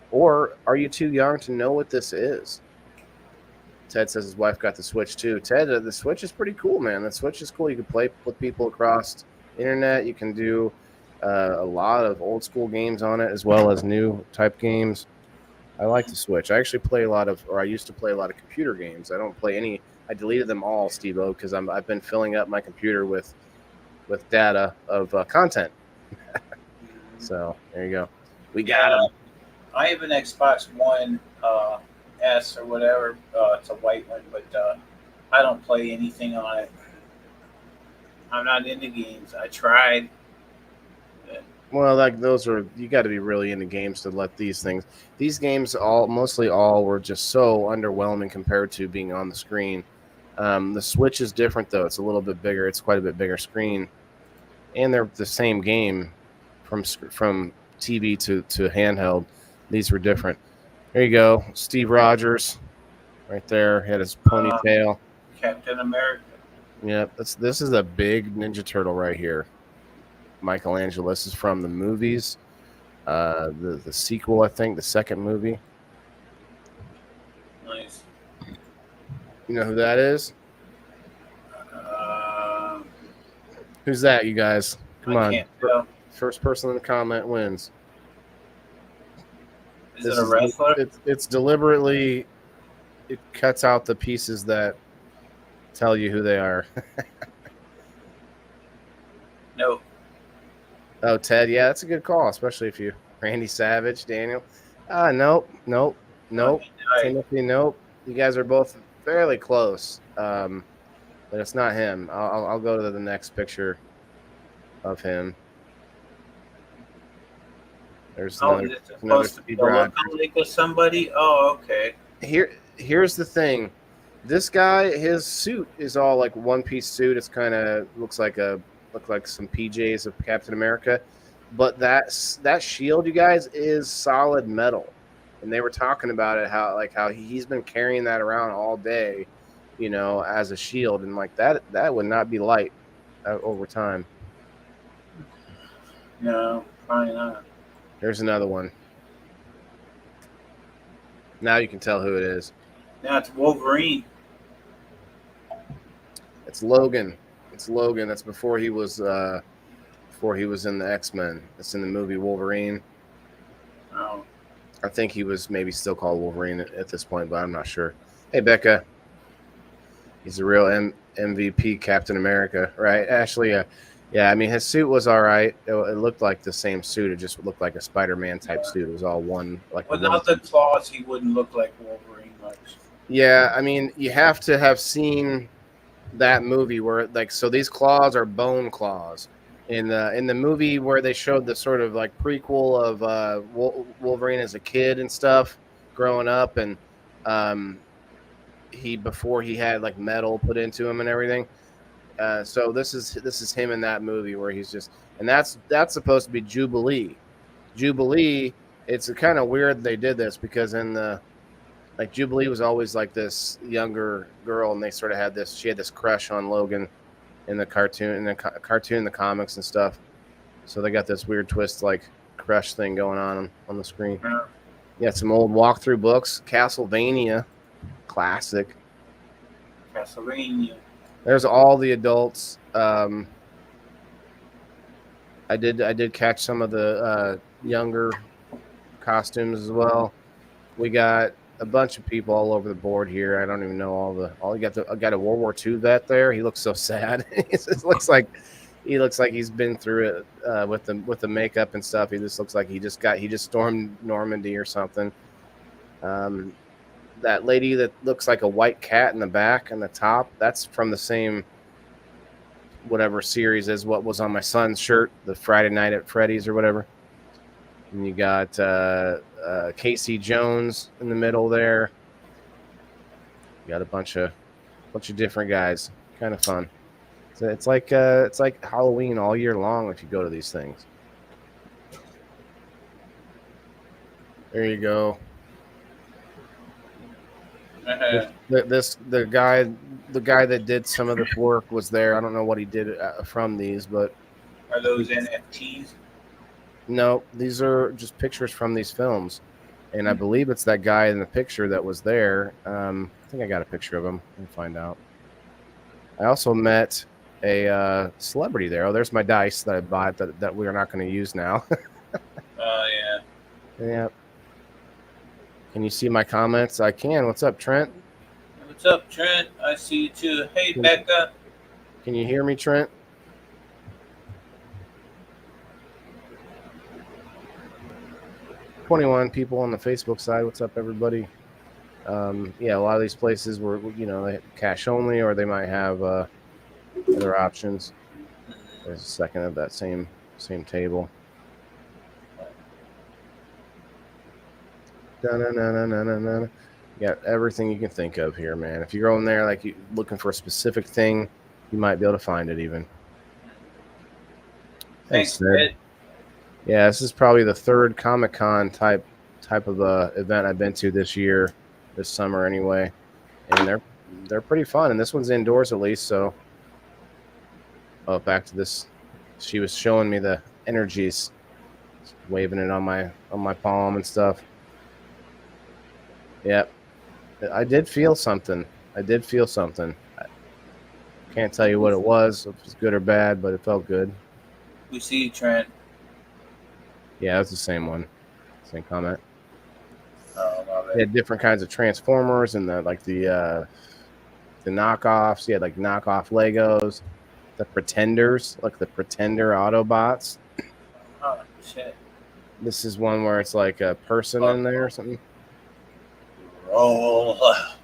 or are you too young to know what this is? Ted says his wife got the Switch too. Ted, the Switch is pretty cool, man. The Switch is cool. You can play with people across the internet. You can do a lot of old school games on it, as well as new type games. I like the Switch. I actually I used to play a lot of computer games. I don't play any. I deleted them all, SteveO, because I've been filling up my computer with data of content. So there you go. We got them. I have an Xbox One S or whatever. It's a white one, but I don't play anything on it. I'm not into games. I tried. Well, like those are, you got to be really into games to let these things. These games mostly were just so underwhelming compared to being on the screen. The Switch is different though. It's a little bit bigger. It's quite a bit bigger screen, and they're the same game from TV to handheld. These were different. There you go, Steve Rogers, right there. He had his ponytail. Captain America. Yep, this is a big Ninja Turtle right here. Michelangelo. This is from the movies. The sequel, I think, the second movie. Nice. You know who that is? Who's that, you guys? Come on. Can't tell. First person in the comment wins. Is it a wrestler? It's deliberately, it cuts out the pieces that tell you who they are. No. Oh, Ted. Yeah, that's a good call, especially if you Randy Savage, Daniel. Nope. Timothy, nope. You guys are both fairly close, but it's not him. I'll go to the next picture of him. There's another Steve Rogers. Look like somebody. Oh, okay. Here's the thing. This guy, his suit is all like one-piece suit. It's kind of looks like some PJs of Captain America, but that shield, you guys, is solid metal. And they were talking about it, how he's been carrying that around all day, as a shield, and like that would not be light over time. No, probably not. There's another one. Now you can tell who it is. Now it's Wolverine. It's Logan. That's before he was in the X-Men. It's in the movie Wolverine. Oh. I think he was maybe still called Wolverine at this point, but I'm not sure. Hey, Becca. He's a real MVP Captain America, right? Ashley, yeah, I mean, his suit was all right. It looked like the same suit. It just looked like a Spider-Man type suit. It was all one. Without the claws, he wouldn't look like Wolverine much. Yeah, I mean, you have to have seen that movie where, so these claws are bone claws. In the movie where they showed the sort of like prequel of Wolverine as a kid and stuff, growing up, and before he had like metal put into him and everything. So this is him in that movie where he's just, and that's supposed to be Jubilee. Jubilee. It's kind of weird they did this because in the like Jubilee was always like this younger girl, and they sort of had this. She had this crush on Logan in the cartoon, the comics and stuff. So they got this weird twist like crush thing going on the screen. Yeah, some old walkthrough books, Castlevania, classic. Castlevania. There's all the adults. I did catch some of the younger costumes as well. We got a bunch of people all over the board here. I don't even know all. You got I got a World War II vet there. He looks so sad. It looks like he's been through it with the makeup and stuff. He just looks like he just stormed Normandy or something. That lady that looks like a white cat in the back and the top, that's from the same whatever series as what was on my son's shirt, the Friday Night at Freddy's or whatever. And you got Casey Jones in the middle there. You got a bunch of different guys. Kind of fun. So it's like Halloween all year long if you go to these things. There you go. The guy that did some of this work was there. I don't know what he did from these, but are those NFTs? No, these are just pictures from these films, and I believe it's that guy in the picture that was there. I think I got a picture of him. Let me find out. I also met a celebrity there. Oh, there's my dice that I bought that we are not going to use now. Oh yeah. Yeah. Can you see my comments? I can. What's up, Trent? What's up, Trent? I see you too. Hey, Becca. Can you hear me, Trent? $21 people on the Facebook side. What's up, everybody? Yeah, a lot of these places were, they have cash only, or they might have other options. There's a second of that same table. You got everything you can think of here, man. If you're going there, like you looking for a specific thing, you might be able to find it even. Thanks, Ed. Yeah, this is probably the third Comic-Con type of event I've been to this summer anyway, and they're pretty fun. And this one's indoors at least. So, back to this. She was showing me the energies, waving it on my palm and stuff. Yep, I did feel something. I can't tell you what it was, if it's good or bad, but it felt good. We see you, Trent. Yeah, it's the same one. Same comment. Oh, love it. They had different kinds of Transformers and the knockoffs. You had like knockoff Legos, the Pretenders, like the Pretender Autobots. Oh, shit. This is one where it's like a person in there or something. Roll out.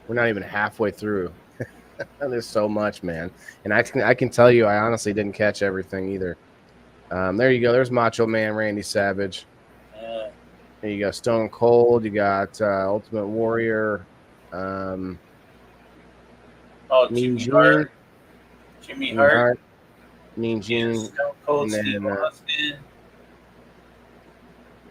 We're not even halfway through. There's so much, man. And I can tell you, I honestly didn't catch everything either. There you go. There's Macho Man Randy Savage. There you go. Stone Cold. You got Ultimate Warrior. Mean Gene. Jimmy Hart. Mean Gene. Stone Cold Steve Austin.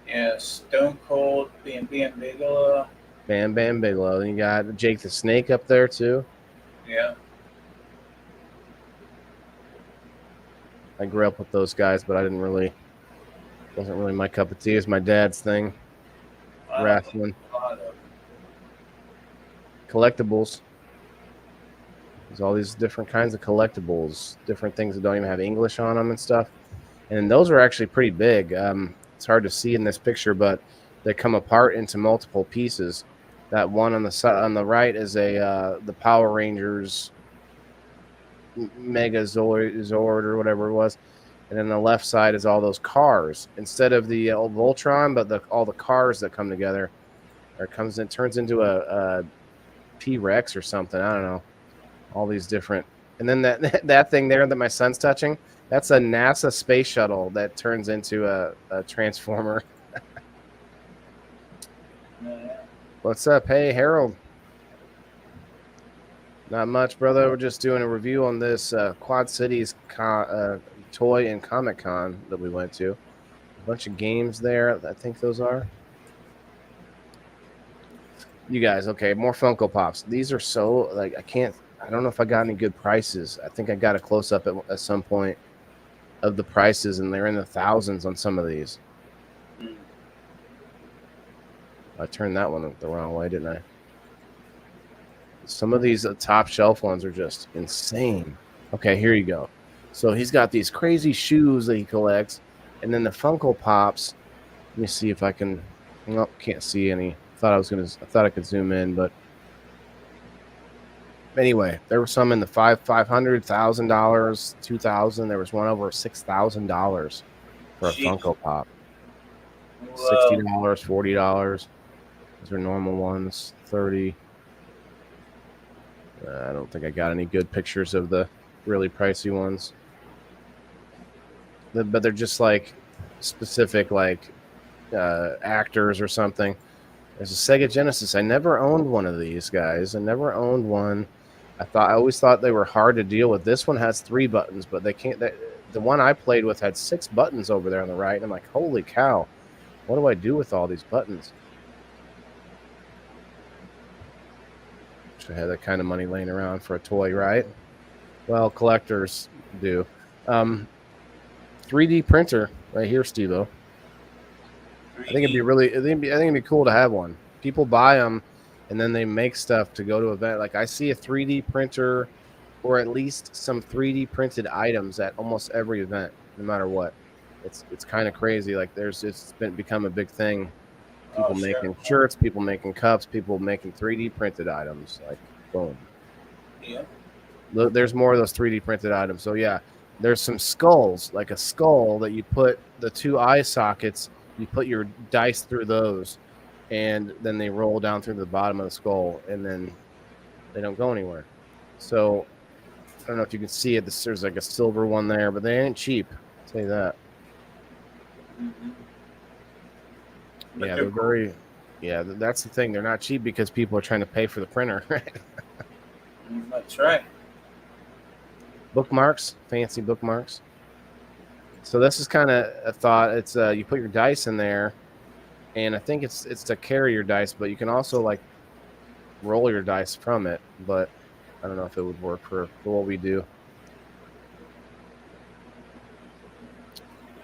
Yeah, Stone Cold, Bam Bigelow. Bam Bigelow. Then you got Jake the Snake up there too. Yeah. I grew up with those guys, but wasn't really my cup of tea. It was my dad's thing. Wrestling. Collectibles. There's all these different kinds of collectibles, different things that don't even have English on them and stuff. And those are actually pretty big. It's hard to see in this picture, but they come apart into multiple pieces. That one on the right is the Power Rangers Mega Zord or whatever it was, and then the left side is all those cars instead of the old Voltron, but all the cars that come together. Or turns into a P-Rex or something. I don't know. All these different, and then that thing there that my son's touching, that's a NASA space shuttle that turns into a transformer. What's up? Hey, Harold. Not much, brother. We're just doing a review on this Quad Cities toy and Comic Con that we went to. A bunch of games there. I think those are. You guys, okay? More Funko Pops. These are so like I can't. I don't know if I got any good prices. I think I got a close up at some point of the prices, and they're in the thousands on some of these. I turned that one the wrong way, didn't I? Some of these top shelf ones are just insane. Okay, here you go. So he's got these crazy shoes that he collects, and then the Funko Pops. Let me see if I can. Nope, can't see any. I thought I could zoom in, but anyway, there were some in the $500,000, 2,000. There was one over $6,000 for a Jeez. Funko Pop. Whoa. $60, $40. These are normal ones. 30. I don't think I got any good pictures of the really pricey ones. But they're just like specific, like actors or something. There's a Sega Genesis. I never owned one of these guys. I never owned one. I always thought they were hard to deal with. This one has 3 buttons, but they can't. The one I played with had 6 buttons over there on the right, and I'm like, holy cow, what do I do with all these buttons? Should have that kind of money laying around for a toy, right? Well, collectors do. 3D printer right here, SteveO. I think it'd be really. I think it'd be cool to have one. People buy them, and then they make stuff to go to event. Like I see a 3D printer, or at least some 3D printed items at almost every event, no matter what. It's kind of crazy. Like it's become a big thing. People making shirts, people making cups, people making 3D printed items. Like boom. Yeah. There's more of those 3D printed items. So yeah, there's some skulls, like a skull that you put the 2 eye sockets. You put your dice through those, and then they roll down through the bottom of the skull, and then they don't go anywhere. So I don't know if you can see it. There's like a silver one there, but they ain't cheap. I'll tell you that. But Yeah, they're very. Yeah, that's the thing. They're not cheap because people are trying to pay for the printer. That's right. Bookmarks, fancy bookmarks. So this is kind of a thought. It's you put your dice in there, and I think it's to carry your dice, but you can also like roll your dice from it. But I don't know if it would work for what we do.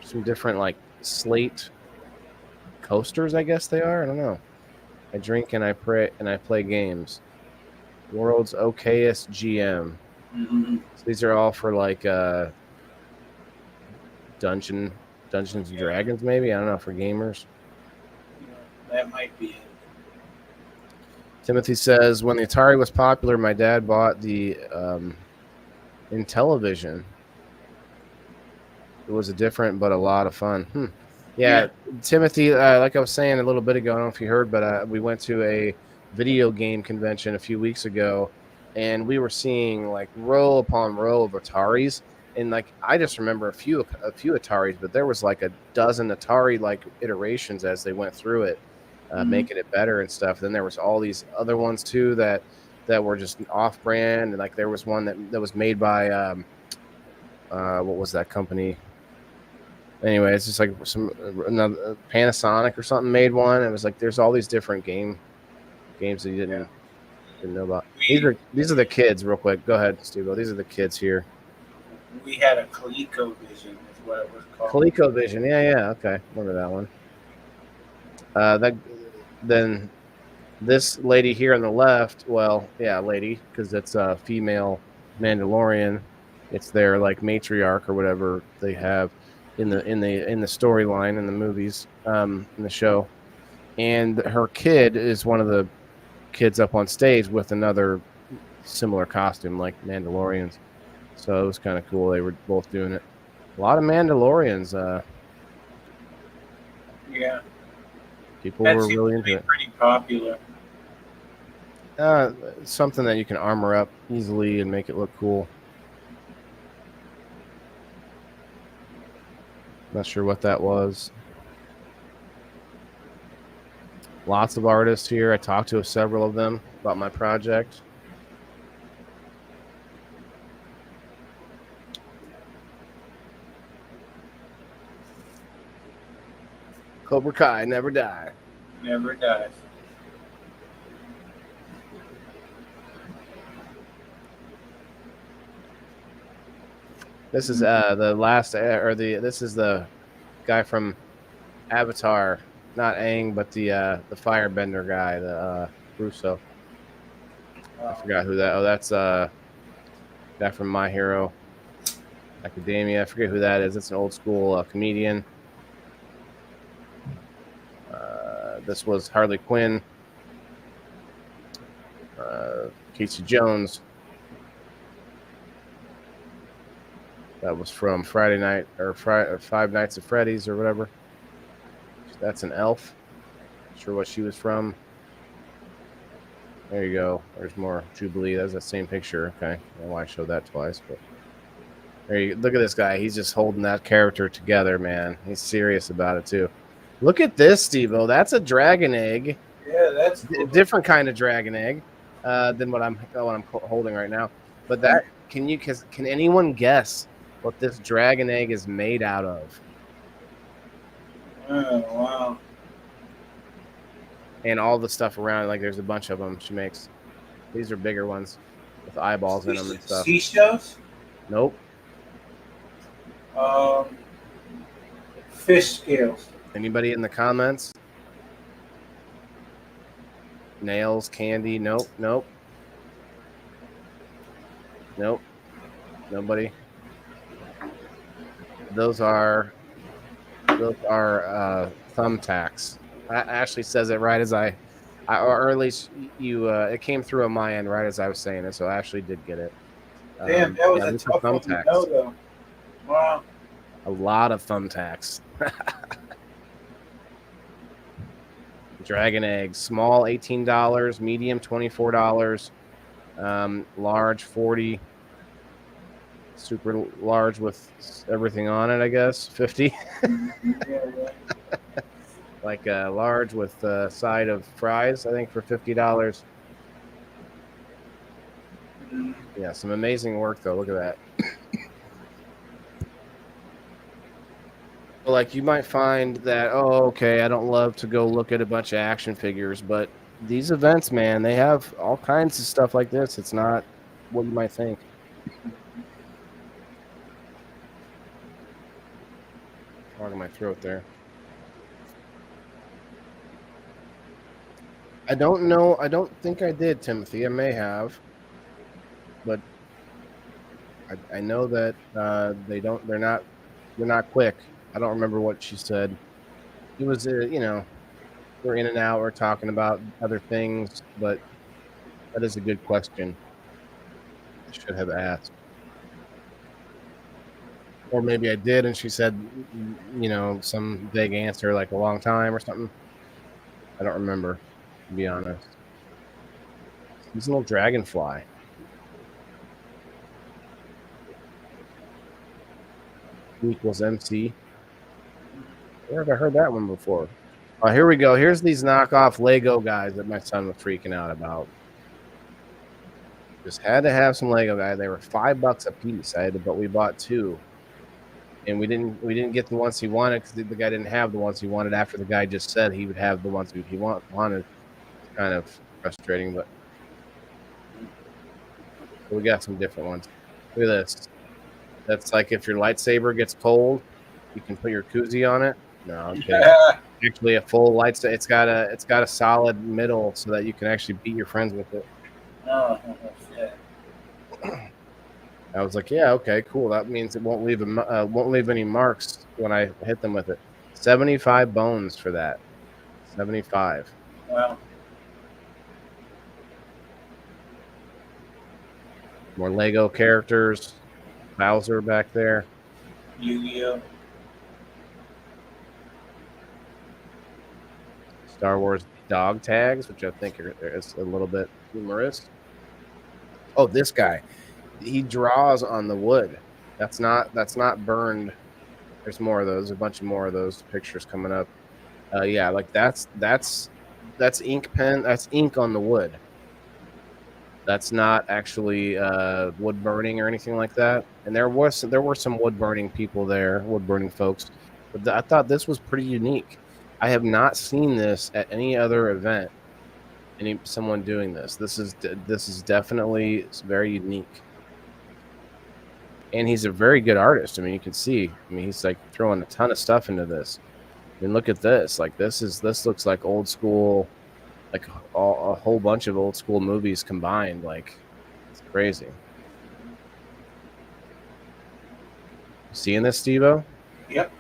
Some different like slate coasters, I guess they are. I don't know. I drink and I pray and I play games. World's okayest GM. So these are all for like Dungeons and Dragons, maybe. I don't know, for gamers. That might be it. Timothy says, when the Atari was popular, my dad bought the Intellivision. It was a different but a lot of fun. Yeah, Timothy, like I was saying a little bit ago, I don't know if you heard, but we went to a video game convention a few weeks ago, and we were seeing like row upon row of Ataris. And like I just remember a few Ataris, but there was like a dozen Atari like iterations as they went through it, making it better and stuff. Then there was all these other ones too that were just off brand, and like there was one that was made by what was that company? Anyway, it's just like another Panasonic or something made one. It was like there's all these different games that you didn't know about. These are the kids, real quick. Go ahead, Steve. These are the kids here. We had a ColecoVision, is what it was called. ColecoVision, yeah, okay, remember that one. Then this lady here on the left, well, yeah, lady, because it's a female Mandalorian. It's their like matriarch or whatever they have in the storyline in the movies, in the show, and her kid is one of the kids up on stage with another similar costume like Mandalorians. So it was kind of cool. They were both doing it. A lot of Mandalorians. Yeah. People were really into it. Pretty popular. Something that you can armor up easily and make it look cool. Not sure what that was. Lots of artists here. I talked to several of them about my project. Cobra Kai, never die. Never dies. This is the last, or this is the guy from Avatar, not Aang, but the Firebender guy, the Russo. I forgot who that. Oh, that's guy from My Hero Academia. I forget who that is. It's an old school comedian. This was Harley Quinn. Casey Jones. That was from Friday Night or Five Nights at Freddy's or whatever. That's an elf. Not sure what she was from. There you go. There's more Jubilee. That's that same picture. Okay. I don't know why I showed that twice, but there you go. Look at this guy. He's just holding that character together, man. He's serious about it too. Look at this, SteveO. That's a dragon egg. Yeah, that's cool. Different kind of dragon egg than what I'm holding right now. But that can anyone guess what this dragon egg is made out of? Oh, wow. And all the stuff around, like there's a bunch of them she makes. These are bigger ones with eyeballs in them and stuff. Seashells? Nope. Fish scales. Anybody in the comments? Nails, candy? Nope. Nobody. Those are thumbtacks. Ashley says it right as I or at least you. It came through on my end right as I was saying it, so Ashley did get it. Damn, that was a tough one to know, though. Wow. A lot of thumbtacks. Dragon eggs, small $18, medium $24, large $40, super large with everything on it, I guess $50. Like large with a side of fries, I think for $50. Yeah, some amazing work though. Look at that. Like you might find that, oh, okay, I don't love to go look at a bunch of action figures, but these events, man, they have all kinds of stuff like this. It's not what you might think. Frog in my throat there. I don't know. I don't think I did, Timothy. I may have, but I know that they're not quick. I don't remember what she said. It was, we're in and out. We're talking about other things, but that is a good question. I should have asked. Or maybe I did, and she said, some vague answer like a long time or something. I don't remember, to be honest. Seasonal dragonfly. Equals MC. Where have I heard that one before? Oh, here we go. Here's these knockoff Lego guys that my son was freaking out about. Just had to have some Lego guys. They were $5 a piece. But we bought two, and we didn't get the ones he wanted because the guy didn't have the ones he wanted after the guy just said he would have the ones he wanted. It's kind of frustrating, but we got some different ones. Look at this. That's like if your lightsaber gets cold, you can put your koozie on it. No, okay. Actually, a full lightsaber. It's got a solid middle so that you can actually beat your friends with it. Oh, shit. I was like, yeah, okay, cool. That means it won't leave any marks when I hit them with it. 75 bones for that. 75. Wow. More Lego characters. Bowser back there. Yu-Gi-Oh. Star Wars dog tags, which I think is a little bit humorous. Oh, this guy. He draws on the wood. That's not burned. There's more of those. A bunch of more of those pictures coming up. Yeah, like that's That's ink pen. That's ink on the wood. That's not actually wood burning or anything like that. And there were some wood burning people there, wood burning folks, but I thought this was pretty unique. I have not seen this at any other event. Someone doing this. This is definitely very unique. And he's a very good artist. I mean, you can see. I mean, he's like throwing a ton of stuff into this. I mean, look at this. Like this looks like old school, like a whole bunch of old school movies combined. Like it's crazy. Seeing this, Stevo? Yep.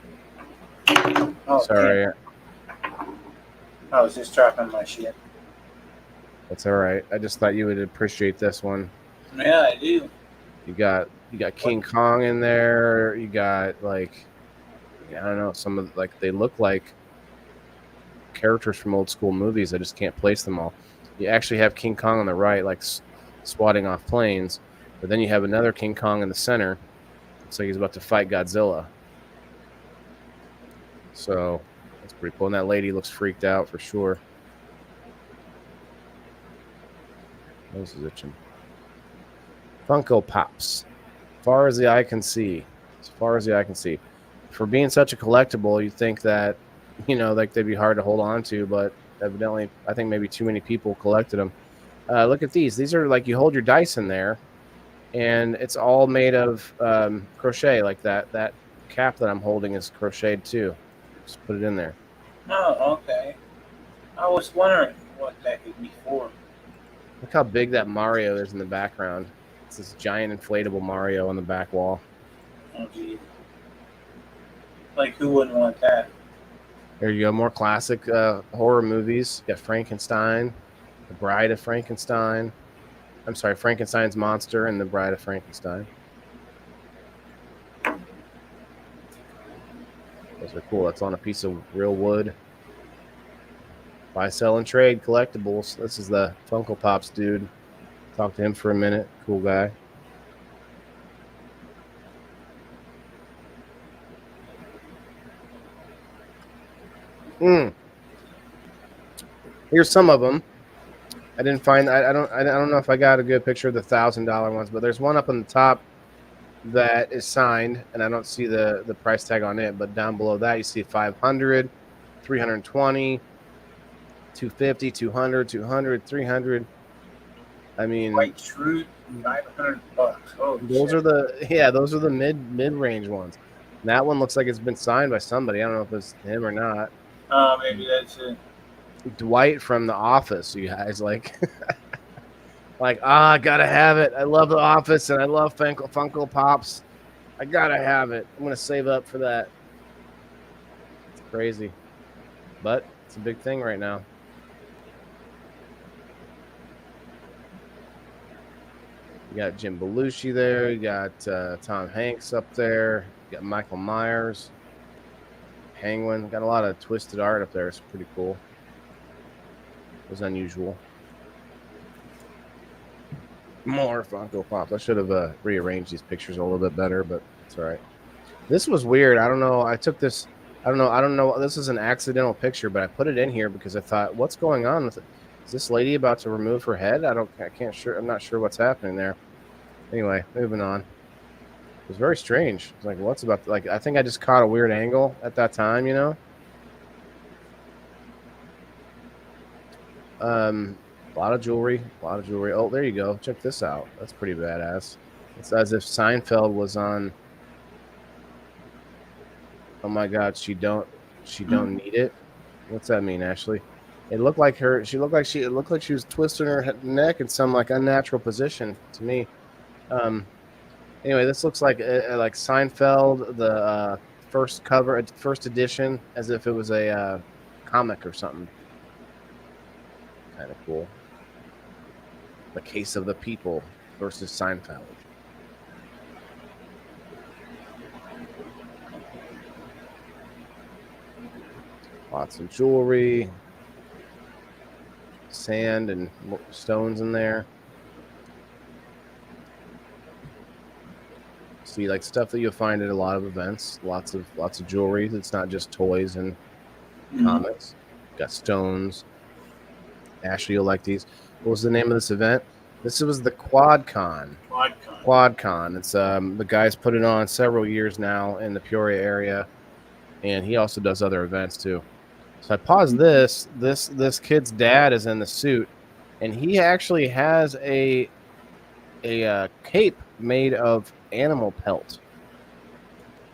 Oh, Sorry, I was just dropping my shit. that's all right. I just thought you would appreciate this one. Yeah, I do. You got King Kong in there. You got like I don't know, some of like they look like characters from old school movies. I just can't place them all. You actually have King Kong on the right, like swatting off planes, but then you have another King Kong in the center. Looks like he's about to fight Godzilla. So that's pretty cool. And that lady looks freaked out for sure. Nose is itching. Funko Pops. Far as the eye can see. As far as the eye can see. For being such a collectible, you'd think that, like they'd be hard to hold on to, but evidently, I think maybe too many people collected them. Look at these. These are like you hold your dice in there, and it's all made of crochet like that. That cap that I'm holding is crocheted too. Just put it in there. Oh, okay. I was wondering what that could be for. Look how big that Mario is in the background. It's this giant inflatable Mario on the back wall. Oh, geez. Like, who wouldn't want that? There you go. More classic horror movies. You got Frankenstein, The Bride of Frankenstein. I'm sorry, Frankenstein's Monster and The Bride of Frankenstein. Those are cool. That's on a piece of real wood. Buy, sell, and trade collectibles. This is the Funko Pops dude. Talk to him for a minute. Cool guy. Here's some of them. I didn't find. I don't know if I got a good picture of the $1,000 ones, but there's one up on the top that is signed, and I don't see the price tag on it. But down below that, you see 500, 320, 250, 200, 200, 300. I mean, White Truth, $500. Oh, those shit. those are the mid range ones. And that one looks like it's been signed by somebody. I don't know if it's him or not. Maybe that's it. Dwight from The Office, you guys like. I gotta have it. I love The Office and I love Funko Pops. I gotta have it. I'm gonna save up for that. It's crazy, but it's a big thing right now. You got Jim Belushi there. You got Tom Hanks up there. You got Michael Myers, Penguin. Got a lot of twisted art up there. It's pretty cool. It was unusual. More Funko Pops. I should have rearranged these pictures a little bit better, but it's all right. This was weird. I don't know. I took this. I don't know. This is an accidental picture, but I put it in here because I thought, what's going on with it? Is this lady about to remove her head? I'm not sure what's happening there. Anyway, moving on. It was very strange. It's like, what's about? Like, I think I just caught a weird angle at that time. A lot of jewelry. Oh, there you go. Check this out. That's pretty badass. It's as if Seinfeld was on. Oh my God, she don't need it. What's that mean, Ashley? It looked like it looked like she was twisting her neck in some like unnatural position to me. Anyway, this looks like Seinfeld, the first edition, as if it was a comic or something. Kind of cool. The Case of the People versus Seinfeld. Lots of jewelry, sand and stones in there. See, like stuff that you'll find at a lot of events. Lots of jewelry. It's not just toys and comics. Got stones. Ashley, you'll like these. What was the name of this event? This was the QuadCon. QuadCon. QuadCon. It's the guy's put it on several years now in the Peoria area, and he also does other events too. So I paused this. This kid's dad is in the suit, and he actually has a cape made of animal pelt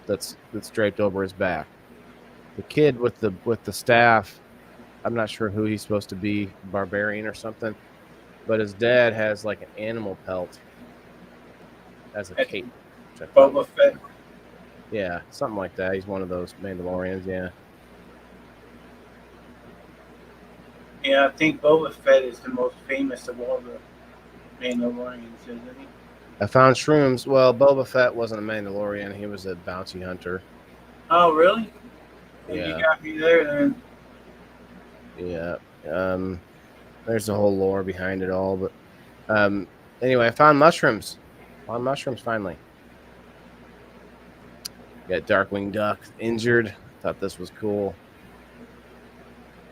that's draped over his back. The kid with the staff, I'm not sure who he's supposed to be, barbarian or something, but his dad has like an animal pelt as a cape. Boba Fett. Yeah, something like that. He's one of those Mandalorians. Yeah. Yeah, I think Boba Fett is the most famous of all the Mandalorians, isn't he? I found shrooms. Well, Boba Fett wasn't a Mandalorian. He was a bounty hunter. Oh, really? Yeah. You got me there then. Yeah. There's a whole lore behind it all, but anyway, I found mushrooms. Found mushrooms finally. Got Darkwing Duck injured. Thought this was cool.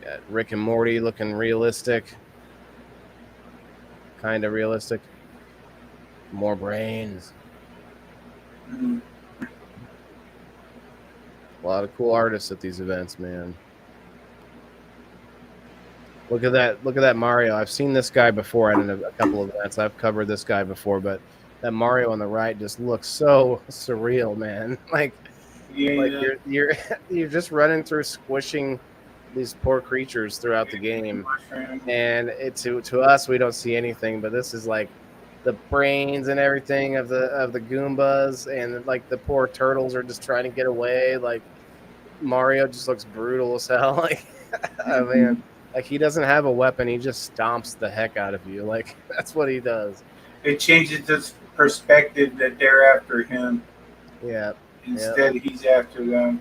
Got Rick and Morty looking realistic. Kind of realistic. More brains. Mm-hmm. A lot of cool artists at these events, man. Look at that Mario. I've seen this guy before at a couple of events. I've covered this guy before, but that Mario on the right just looks so surreal, man. Like you're just running through squishing these poor creatures throughout the game, and to us we don't see anything, but this is like the brains and everything of the Goombas, and like the poor turtles are just trying to get away. Like Mario just looks brutal as hell. Like oh man, like he doesn't have a weapon, he just stomps the heck out of you. Like that's what he does. It changes the perspective that they're after him. Yeah. Instead, he's after them.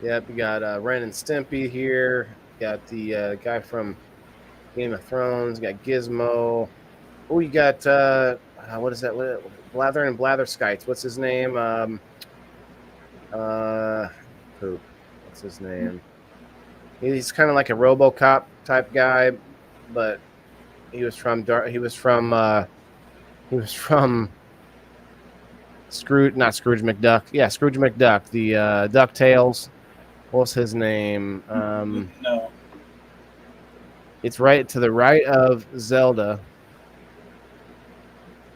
Yep, you got Ren and Stimpy here. Got the guy from Game of Thrones. You got Gizmo. Oh, you got what is that? Blather and Blatherskites. What's his name? Poop. What's his name? He's kind of like a RoboCop type guy, but he was from Scrooge, not Scrooge McDuck. Yeah, Scrooge McDuck. The DuckTales. What's his name? No. It's right to the right of Zelda.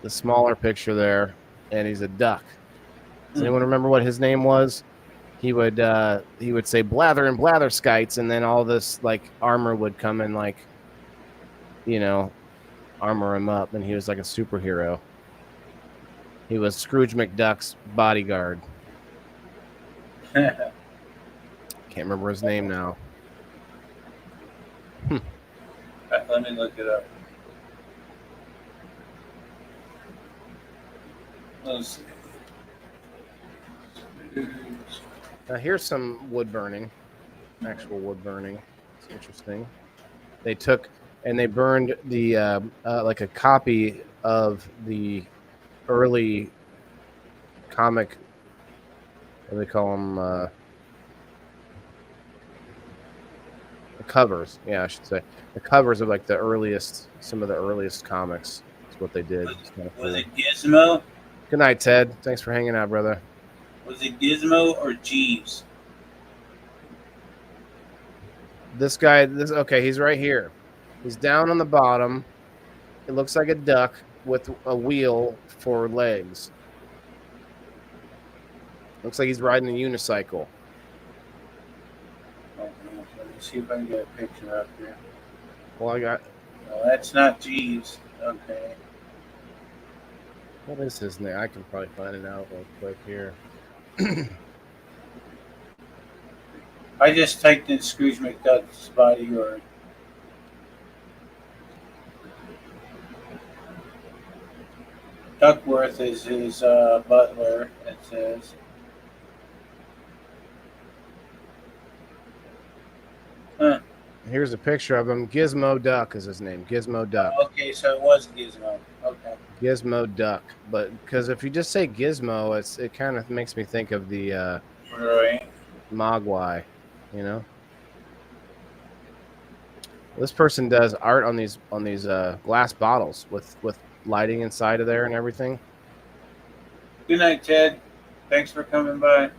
The smaller picture there, and he's a duck. Does anyone remember what his name was? He would say Blather and Blatherskites, and then all this like armor would come and like, armor him up, and he was like a superhero. He was Scrooge McDuck's bodyguard. Can't remember his name now. Let me look it up. Let's see. Now here's some wood burning, actual wood burning. It's interesting. They took and they burned the like a copy of the early comic. What do they call them? The covers. Yeah, I should say the covers of like some of the earliest comics. That's what they did. Was it Gizmo? Good night, Ted. Thanks for hanging out, brother. Was it Gizmo or Jeeves? This guy, okay, he's right here. He's down on the bottom. It looks like a duck with a wheel for legs. Looks like he's riding a unicycle. Let me see if I can get a picture up here. Well, I got. No, that's not Jeeves. Okay. What is his name? I can probably find it out real quick here. I just typed in Scrooge McDuck's bodyguard. Duckworth is his butler, it says. Huh. Here's a picture of him. Gizmo Duck is his name. Gizmo Duck. Okay, so it was Gizmo. Okay. Gizmo Duck. But because if you just say Gizmo, it kind of makes me think of the Right. Mogwai, you know? This person does art on these glass bottles with lighting inside of there and everything. Good night, Ted. Thanks for coming by.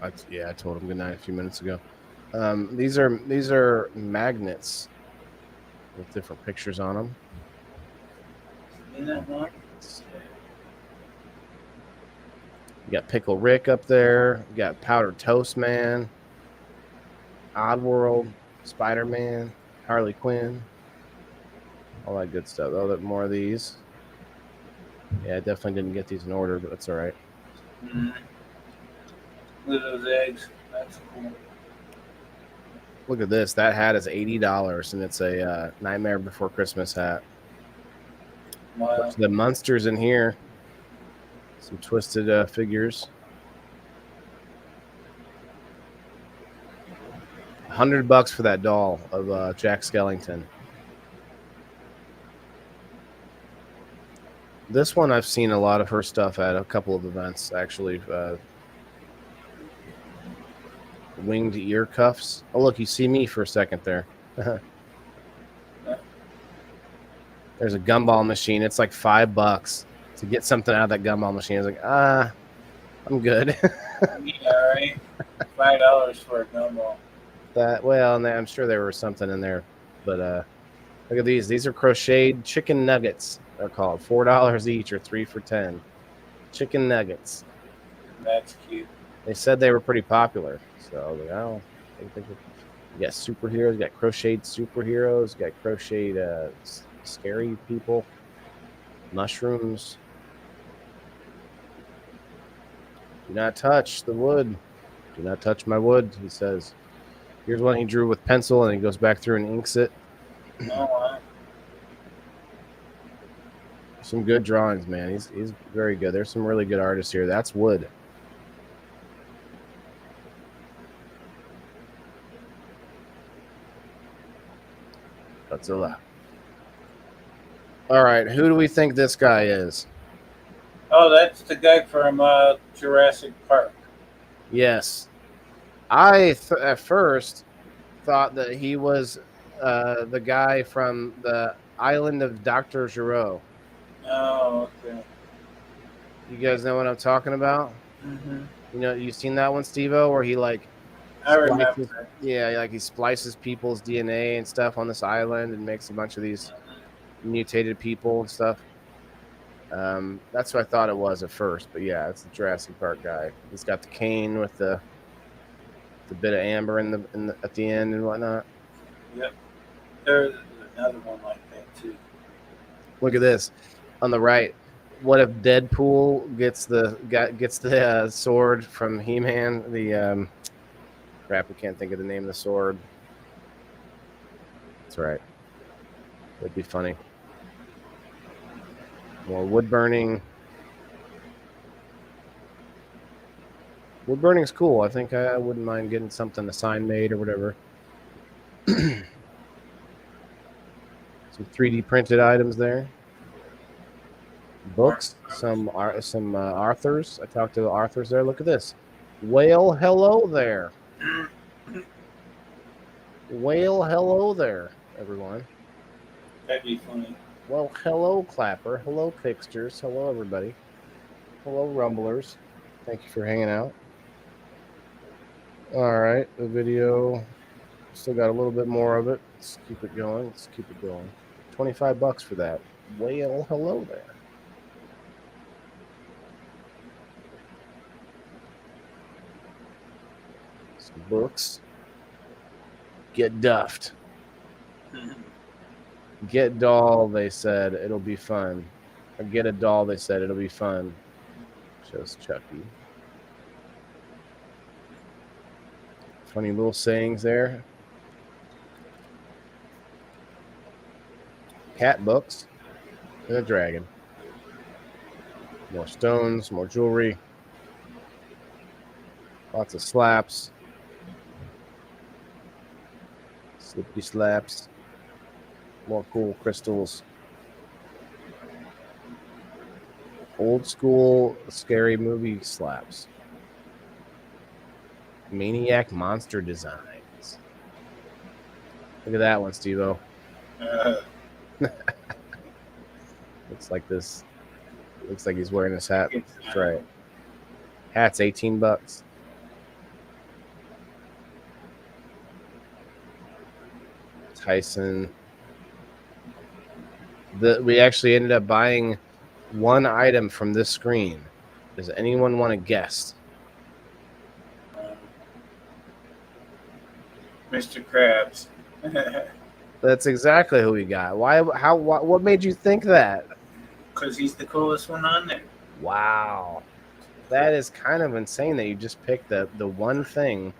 I told him good night a few minutes ago. These are magnets with different pictures on them. Isn't that one? You got Pickle Rick up there. You got Powdered Toast Man, Oddworld, Spider-Man, Harley Quinn, all that good stuff. Oh, more of these. Yeah, I definitely didn't get these in order, but that's all right. Mm-hmm. Look at those eggs. That's cool. Look at this. That hat is $80, and it's a Nightmare Before Christmas hat. Wow. The monsters in here. Some twisted figures. $100 for that doll of Jack Skellington. This one I've seen a lot of her stuff at a couple of events, actually. Winged ear cuffs. Oh, look, you see me for a second there. There's a gumball machine. It's like $5 to get something out of that gumball machine. I was like, I'm good. Yeah, right. $5 for a gumball. And I'm sure there was something in there, but look at these. These are crocheted chicken nuggets. They're called $4 each or 3 for $10. Chicken nuggets. That's cute. They said they were pretty popular, so I was like, oh, you got superheroes, you got crocheted superheroes, you got crocheted scary people, mushrooms. Do not touch the wood. Do not touch my wood, he says. Here's one he drew with pencil, and he goes back through and inks it. Oh, wow. Some good drawings, man. He's very good. There's some really good artists here. That's wood. Godzilla. All right, who do we think this guy is? Oh, that's the guy from Jurassic Park. Yes. I at first thought that he was the guy from the Island of Dr. Giro. Oh, okay. You guys know what I'm talking about? Mm-hmm. You know, you seen that one, Steve-O, where he like I remember. he splices people's DNA and stuff on this island and makes a bunch of these mutated people and stuff. That's what I thought it was at first, but yeah, it's the Jurassic Park guy. He's got the cane with the bit of amber at the end and whatnot. Yep. There's another one like that too. Look at this on the right. What if Deadpool gets the sword from He-Man? The crap, we can't think of the name of the sword. That's right. That'd be funny. More wood burning. Wood burning's cool. I think I wouldn't mind getting something, a sign made or whatever. Some 3D printed items there. Books, some authors. I talked to the authors there. Look at this. Whale, hello there. Whale, hello there, everyone. That'd be funny. Well, hello, Clapper. Hello, Pixters. Hello, everybody. Hello, Rumblers. Thank you for hanging out. All right, the video. Still got a little bit more of it. Let's keep it going. Let's keep it going. $25 for that. Whale, hello there. Some books. Get duffed. Get doll, they said. It'll be fun. Or get a doll, they said. It'll be fun. Shows Chucky. Funny little sayings there. Cat books. And a dragon. More stones, more jewelry. Lots of slaps. Slippy slaps. More cool crystals. Old school scary movie slaps. Maniac monster designs. Look at that one, SteveO. Uh, Looks like this. Looks like he's wearing his hat. it's, That's right. Hat's $18. Tyson. We actually ended up buying one item from this screen. Does anyone want to guess? Mr. Krabs. That's exactly who we got. Why? How? What made you think that? Because he's the coolest one on there. Wow, that is kind of insane that you just picked the one thing,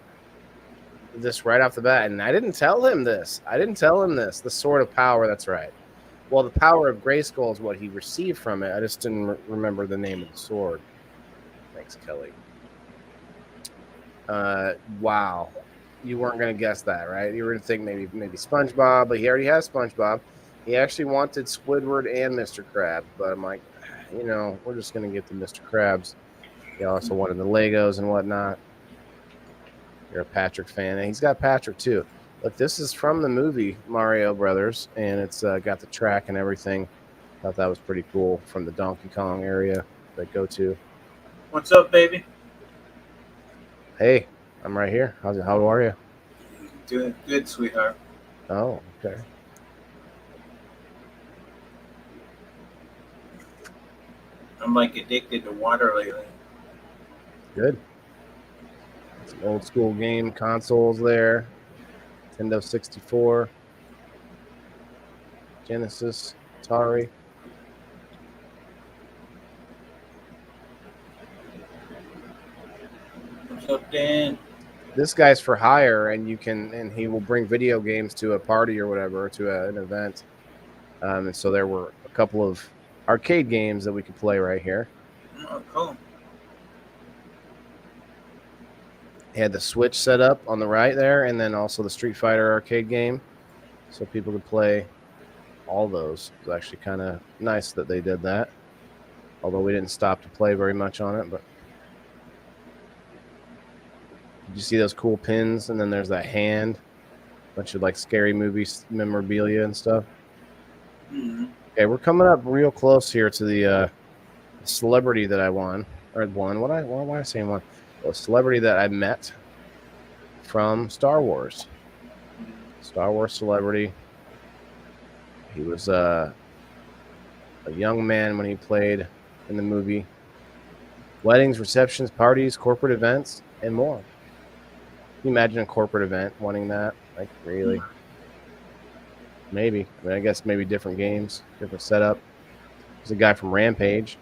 just right off the bat. And I didn't tell him this. The Sword of Power. That's right. Well, the power of Grayskull is what he received from it. I just didn't remember the name of the sword. Thanks, Kelly. Wow. You weren't going to guess that, right? You were going to think maybe SpongeBob, but he already has SpongeBob. He actually wanted Squidward and Mr. Krabs, but I'm like, we're just going to get the Mr. Krabs. He also wanted the Legos and whatnot. You're a Patrick fan, and he's got Patrick too. Look, this is from the movie Mario Brothers, and it's got the track and everything. Thought that was pretty cool from the Donkey Kong area that go to. What's up, baby? Hey, I'm right here. How are you? Doing good, sweetheart. Oh, okay. I'm like addicted to water lately. Good. Some old school game consoles there. Nintendo 64, Genesis, Atari. What's up, Dan? This guy's for hire, and he will bring video games to a party or whatever, to an event. And so there were a couple of arcade games that we could play right here. Oh, cool. He had the Switch set up on the right there, and then also the Street Fighter arcade game, so people could play all those. It was actually kind of nice that they did that, although we didn't stop to play very much on it. But did you see those cool pins? And then there's that hand, bunch of like scary movie memorabilia and stuff. Mm-hmm. Okay, we're coming up real close here to the celebrity that I won. Why am I saying won? A celebrity that I met from Star Wars. Star Wars celebrity. He was a young man when he played in the movie. Weddings, receptions, parties, corporate events, and more. Can you imagine a corporate event wanting that? Like, really? Maybe. I mean, I guess maybe different games, different setup. There's a guy from Rampage.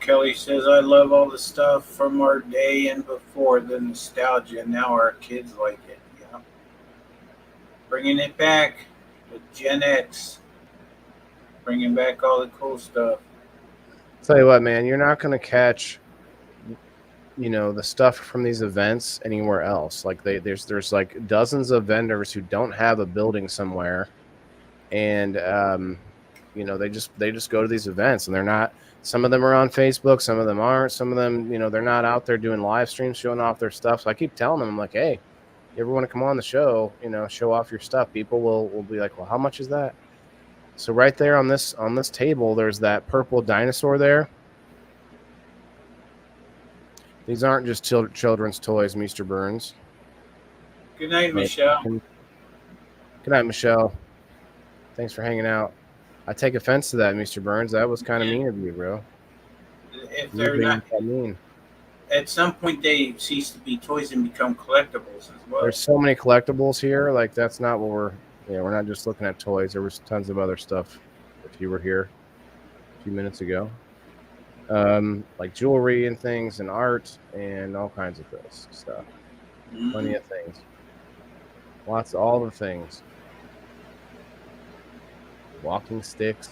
Kelly says, I love all the stuff from our day and before, the nostalgia. Now our kids like it. Yeah. Bringing it back with Gen X. Bringing back all the cool stuff. Tell you what, man, you're not going to catch, the stuff from these events anywhere else. Like there's like dozens of vendors who don't have a building somewhere, and they just go to these events, and they're not. Some of them are on Facebook, some of them aren't. Some of them, they're not out there doing live streams showing off their stuff. So I keep telling them, I'm like, hey, you ever want to come on the show, show off your stuff? People will be like, well, how much is that? So right there on this table, there's that purple dinosaur there. These aren't just children's toys, Mr. Burns. Good night, Michelle. Good night, Michelle. Thanks for hanging out. I take offense to that, Mr. Burns. That was kind of mean of you, bro. If they're not, mean. at some point they cease to be toys and become collectibles as well. There's so many collectibles here. Like, that's not what we're not just looking at toys. There was tons of other stuff if you were here a few minutes ago. Like jewelry and things and art and all kinds of this stuff. Mm-hmm. Plenty of things. All the things. Walking sticks.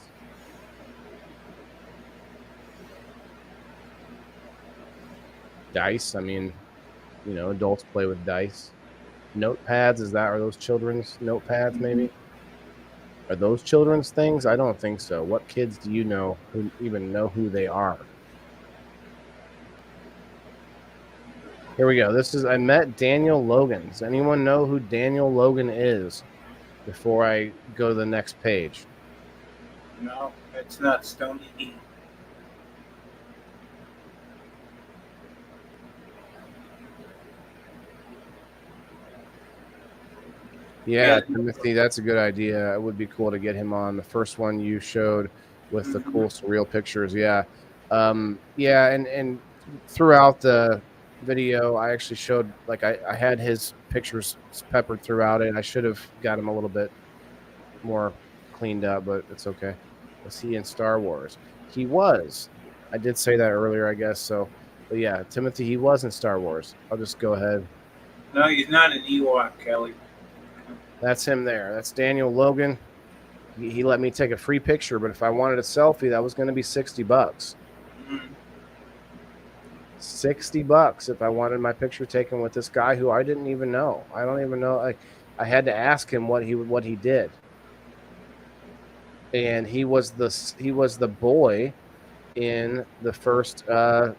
Dice. I mean, adults play with dice. Notepads. Are those children's notepads maybe? Are those children's things? I don't think so. What kids do you know who even know who they are? Here we go. I met Daniel Logan. Does anyone know who Daniel Logan is before I go to the next page? No, it's not Stony D. Yeah, Timothy, that's a good idea. It would be cool to get him on. The first one you showed with the cool surreal pictures. Yeah. Yeah, and throughout the video, I actually showed like I had his pictures peppered throughout it. I should have got him a little bit more cleaned up, but it's okay. Was he in Star Wars? He was. I did say that earlier, I guess. So, but yeah, Timothy, he was in Star Wars. I'll just go ahead. No, he's not an Ewok, Kelly. That's him there. That's Daniel Logan. He let me take a free picture, but if I wanted a selfie, that was going to be $60. Mm-hmm. $60 if I wanted my picture taken with this guy who I didn't even know. I don't even know. I had to ask him what he did, and he was the boy in the first Star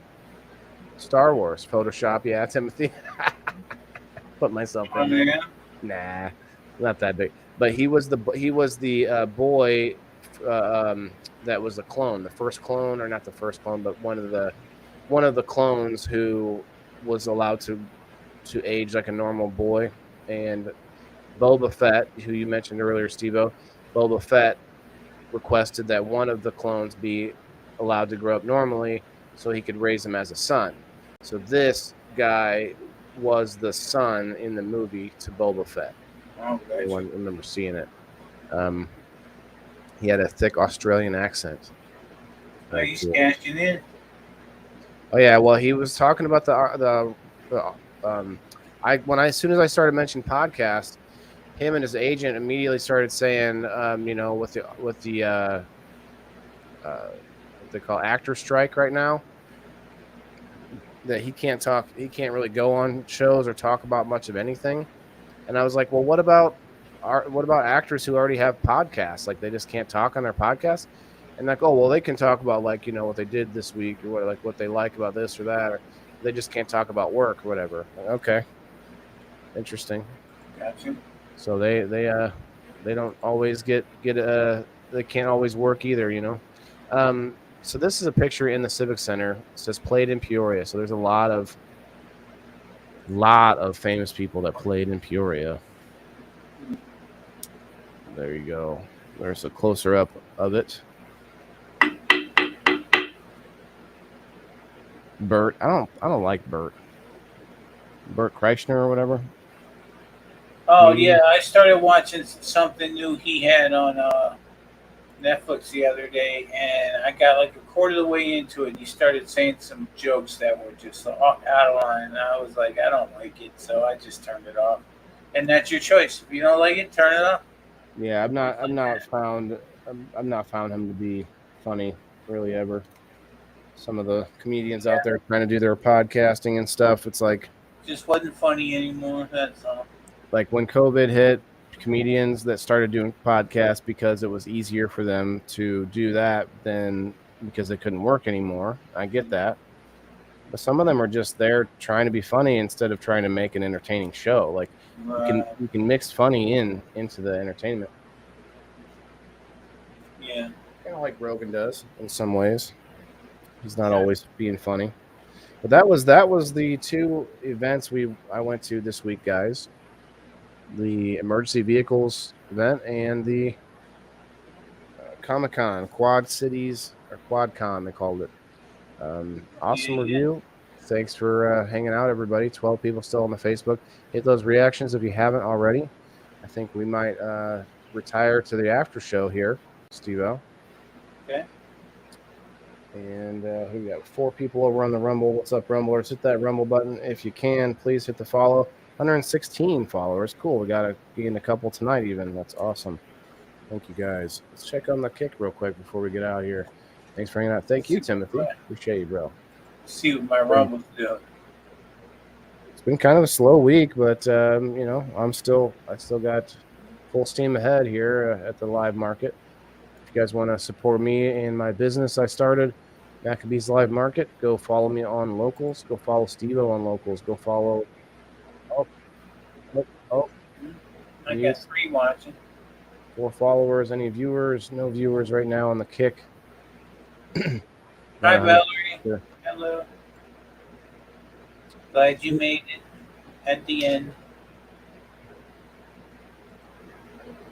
Wars Photoshop. Yeah, Timothy. Put myself Oh, in there. man. Nah, not that big. But he was the boy that was the clone, the first clone, or not the first clone, but one of the clones who was allowed to age like a normal boy. And Boba Fett, who you mentioned earlier, SteveO, Boba Fett requested that one of the clones be allowed to grow up normally so he could raise him as a son. So this guy was the son in the movie to Boba Fett. Oh, Anyone remember seeing it? He had a thick Australian accent. oh, he's cashing in. Oh yeah, well he was talking about as soon as I started mentioning podcast, him and his agent immediately started saying, with the what they call actor strike right now, that he can't really go on shows or talk about much of anything. And I was like, well, what about actors who already have podcasts? Like they just can't talk on their podcast? And like, oh, well, they can talk about like, what they did this week or what they like about this or that, or they just can't talk about work or whatever. Like, okay. Interesting. Gotcha. So they don't always get they can't always work either. So this is a picture in the Civic Center. It says played in Peoria. So there's a lot of famous people that played in Peoria. There you go. There's a closer up of it. Bert. I don't like Bert. Bert Kreischer or whatever. Oh, yeah, I started watching something new he had on Netflix the other day, and I got like a quarter of the way into it, and he started saying some jokes that were just out of line, and I was like, I don't like it, so I just turned it off. And that's your choice. If you don't like it, turn it off. Yeah, I've not found him to be funny really ever. Some of the comedians out there trying to do their podcasting and stuff, it's like just wasn't funny anymore. That's all. Like when COVID hit, comedians that started doing podcasts because it was easier for them to do that than because they couldn't work anymore. I get that. But some of them are just there trying to be funny instead of trying to make an entertaining show. Like you can mix funny into the entertainment. Yeah. Kind of like Rogan does in some ways. He's not always being funny. But that was the two events I went to this week, guys. The emergency vehicles event and the Comic-Con, Quad Cities, or QuadCon, they called it. Awesome review. Thanks for hanging out, everybody. 12 people still on the Facebook. Hit those reactions if you haven't already. I think we might retire to the after show here, SteveO. Okay. And we got 4 people over on the Rumble. What's up, Rumblers? Hit that Rumble button if you can. Please hit the follow. 116 followers. Cool. We got to be in a couple tonight even. That's awesome. Thank you, guys. Let's check on the kick real quick before we get out of here. Thanks for hanging out. Thank you, Timothy. Appreciate you, bro. See what my Rumble's doing. It's been kind of a slow week, but I still got full steam ahead here at the live market. If you guys want to support me and my business I started, Maccabees Live Market. Go follow me on Locals. Go follow SteveO on Locals. Go follow. Oh, oh, I mute. got 3 watching. 4 followers. Any viewers? No viewers right now on the kick. Hi, Not 100. Valerie. Sure. Hello. Glad you made it at the end.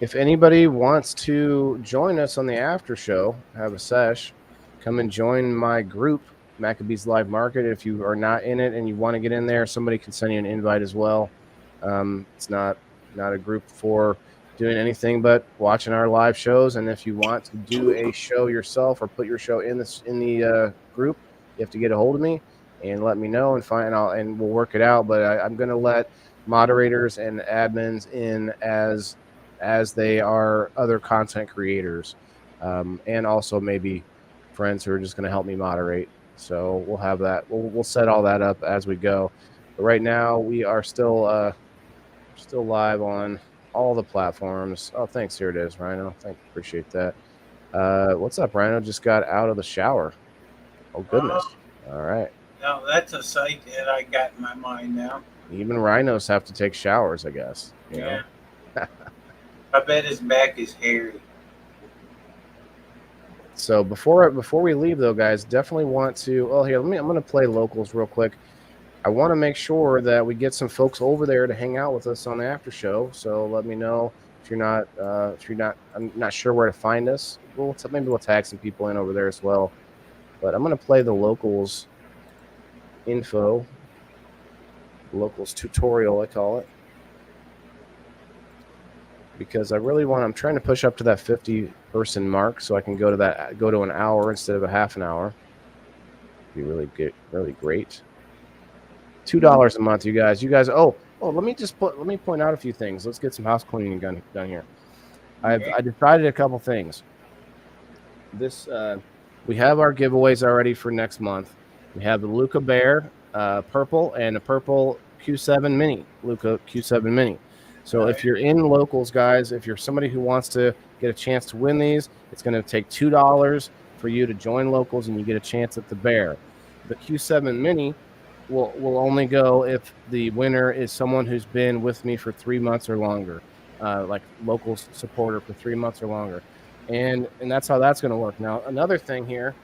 If anybody wants to join us on the after show, have a sesh, come and join my group, Maccabees Live Market. If you are not in it and you want to get in there, somebody can send you an invite as well. It's not a group for doing anything but watching our live shows. And if you want to do a show yourself or put your show in the group, you have to get a hold of me and let me know and we'll work it out. But I'm going to let moderators and admins in as they are other content creators, and also maybe friends who are just going to help me moderate. So we'll have that. We'll set all that up as we go. But right now we are still live on all the platforms. Oh, thanks. Here it is, Rhino. Appreciate that. What's up, Rhino? Just got out of the shower. Oh goodness. All right. Now that's a sight that I got in my mind now. Even rhinos have to take showers, I guess. You know? I bet his back is hairy. So before we leave, though, guys, definitely want to. Well, here, I'm going to play Locals real quick. I want to make sure that we get some folks over there to hang out with us on the after show. So let me know if you're not. I'm not sure where to find us. Maybe we'll tag some people in over there as well. But I'm going to play the Locals info, Locals tutorial, I call it, because I'm trying to push up to that 50-person mark so I can go to an hour instead of a half an hour. Be really good, really great. $2 a month, you guys. Oh, let me point out a few things. Let's get some house cleaning done here. I decided a couple things. We have our giveaways already for next month. We have the Luca Bear purple and a purple Q7 Mini, Luca Q7 Mini. So if you're in Locals, guys, if you're somebody who wants to get a chance to win these, it's going to take $2 for you to join Locals, and you get a chance at the Bear. The Q7 Mini will only go if the winner is someone who's been with me for 3 months or longer, like Locals supporter for 3 months or longer. And that's how that's going to work. Now, another thing here,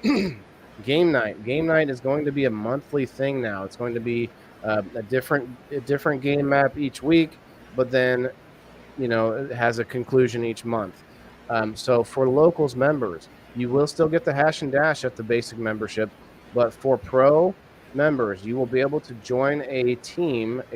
game night. Game night is going to be a monthly thing now. It's going to be a different game map each week, but then, it has a conclusion each month. So for Locals members, you will still get the hash and dash at the basic membership, but for pro members, you will be able to join a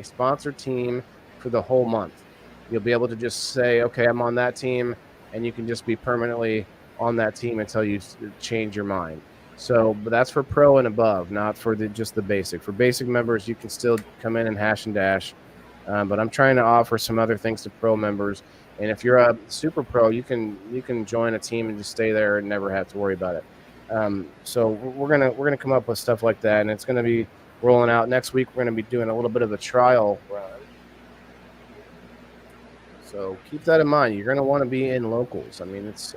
sponsored team for the whole month. You'll be able to just say, okay, I'm on that team, and you can just be permanently on that team until you change your mind. So, but that's for pro and above, not for just the basic. For basic members, you can still come in and hash and dash, but I'm trying to offer some other things to pro members. And if you're a super pro, you can join a team and just stay there and never have to worry about it. So we're gonna come up with stuff like that, and it's gonna be rolling out next week. We're gonna be doing a little bit of a trial run. So keep that in mind. You're gonna want to be in Locals. I mean, it's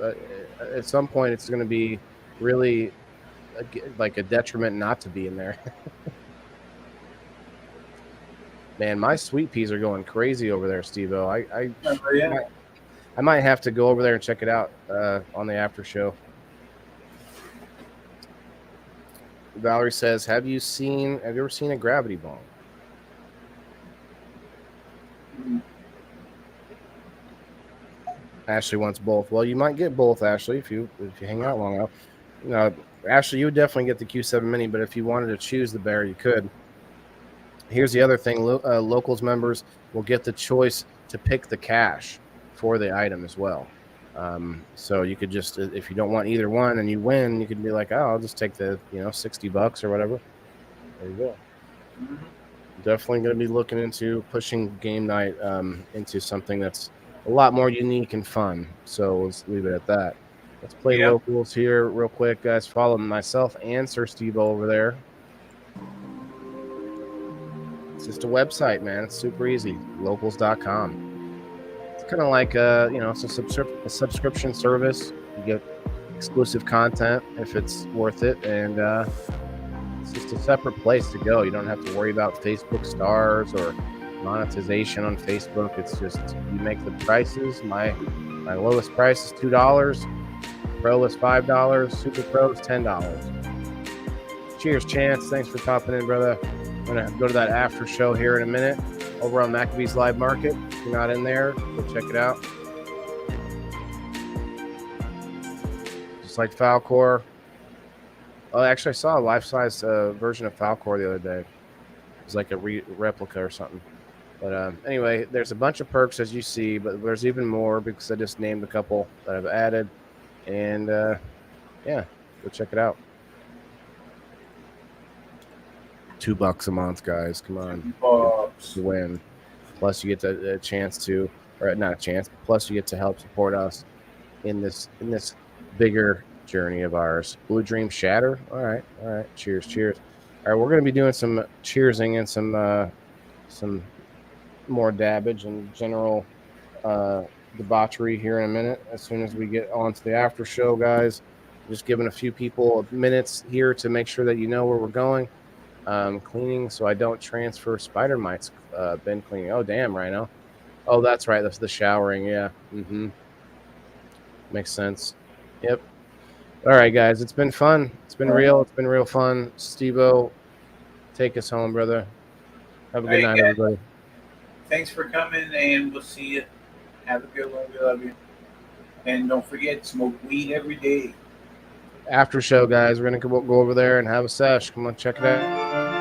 at some point it's gonna be really like a detriment not to be in there. Man, my sweet peas are going crazy over there, SteveO. I might have to go over there and check it out on the after show. Valerie says, have you ever seen a gravity bong? Ashley wants both. Well, you might get both, Ashley, if you hang out long enough. Ashley, you would definitely get the Q7 Mini, but if you wanted to choose the Bear, you could. Here's the other thing. Locals members will get the choice to pick the cash for the item as well. So you could just, if you don't want either one and you win, you could be like, oh, I'll just take the, $60 or whatever. There you go. Mm-hmm. Definitely going to be looking into pushing game night into something that's a lot more unique and fun. So let's leave it at that. Let's play Locals here real quick, guys. Follow myself and Siir SteveO over there. It's just a website, man. It's super easy. Locals.com. It's kind of like it's a subscription service. You get exclusive content if it's worth it, and it's just a separate place to go. You don't have to worry about Facebook stars or monetization on Facebook. It's just you make the prices. My lowest price is $2. Pro is $5. Super Pro is $10. Cheers, Chance. Thanks for popping in, brother. I'm gonna go to that after show here in a minute over on Maccabee's Live Market. If you're not in there, go check it out. Just like Falcor. Oh, actually, I saw a life-size version of Falcor the other day. It was like a replica or something. But anyway, there's a bunch of perks as you see, but there's even more because I just named a couple that I've added. And yeah, go check it out. $2 a month, guys. Come on. To win. Plus, you get a chance to, or not a chance, but plus you get to help support us in this bigger journey of ours. Blue Dream Shatter. All right. Cheers. All right, we're going to be doing some cheersing and some more dabbage and general debauchery here in a minute. As soon as we get on to the after show, guys, just giving a few people minutes here to make sure that you know where we're going. Cleaning so I don't transfer spider mites. Been cleaning. Oh, damn, Rhino. Oh, that's right. That's the showering. Yeah. Makes sense. Yep. All right, guys. It's been fun. It's been real. It's been real fun. SteveO, take us home, brother. Have a good night, everybody. Thanks for coming, and we'll see you. Have a good one. We love you. And don't forget, smoke weed every day. After show, guys. We're going to go over there and have a sesh. Come on, check it out.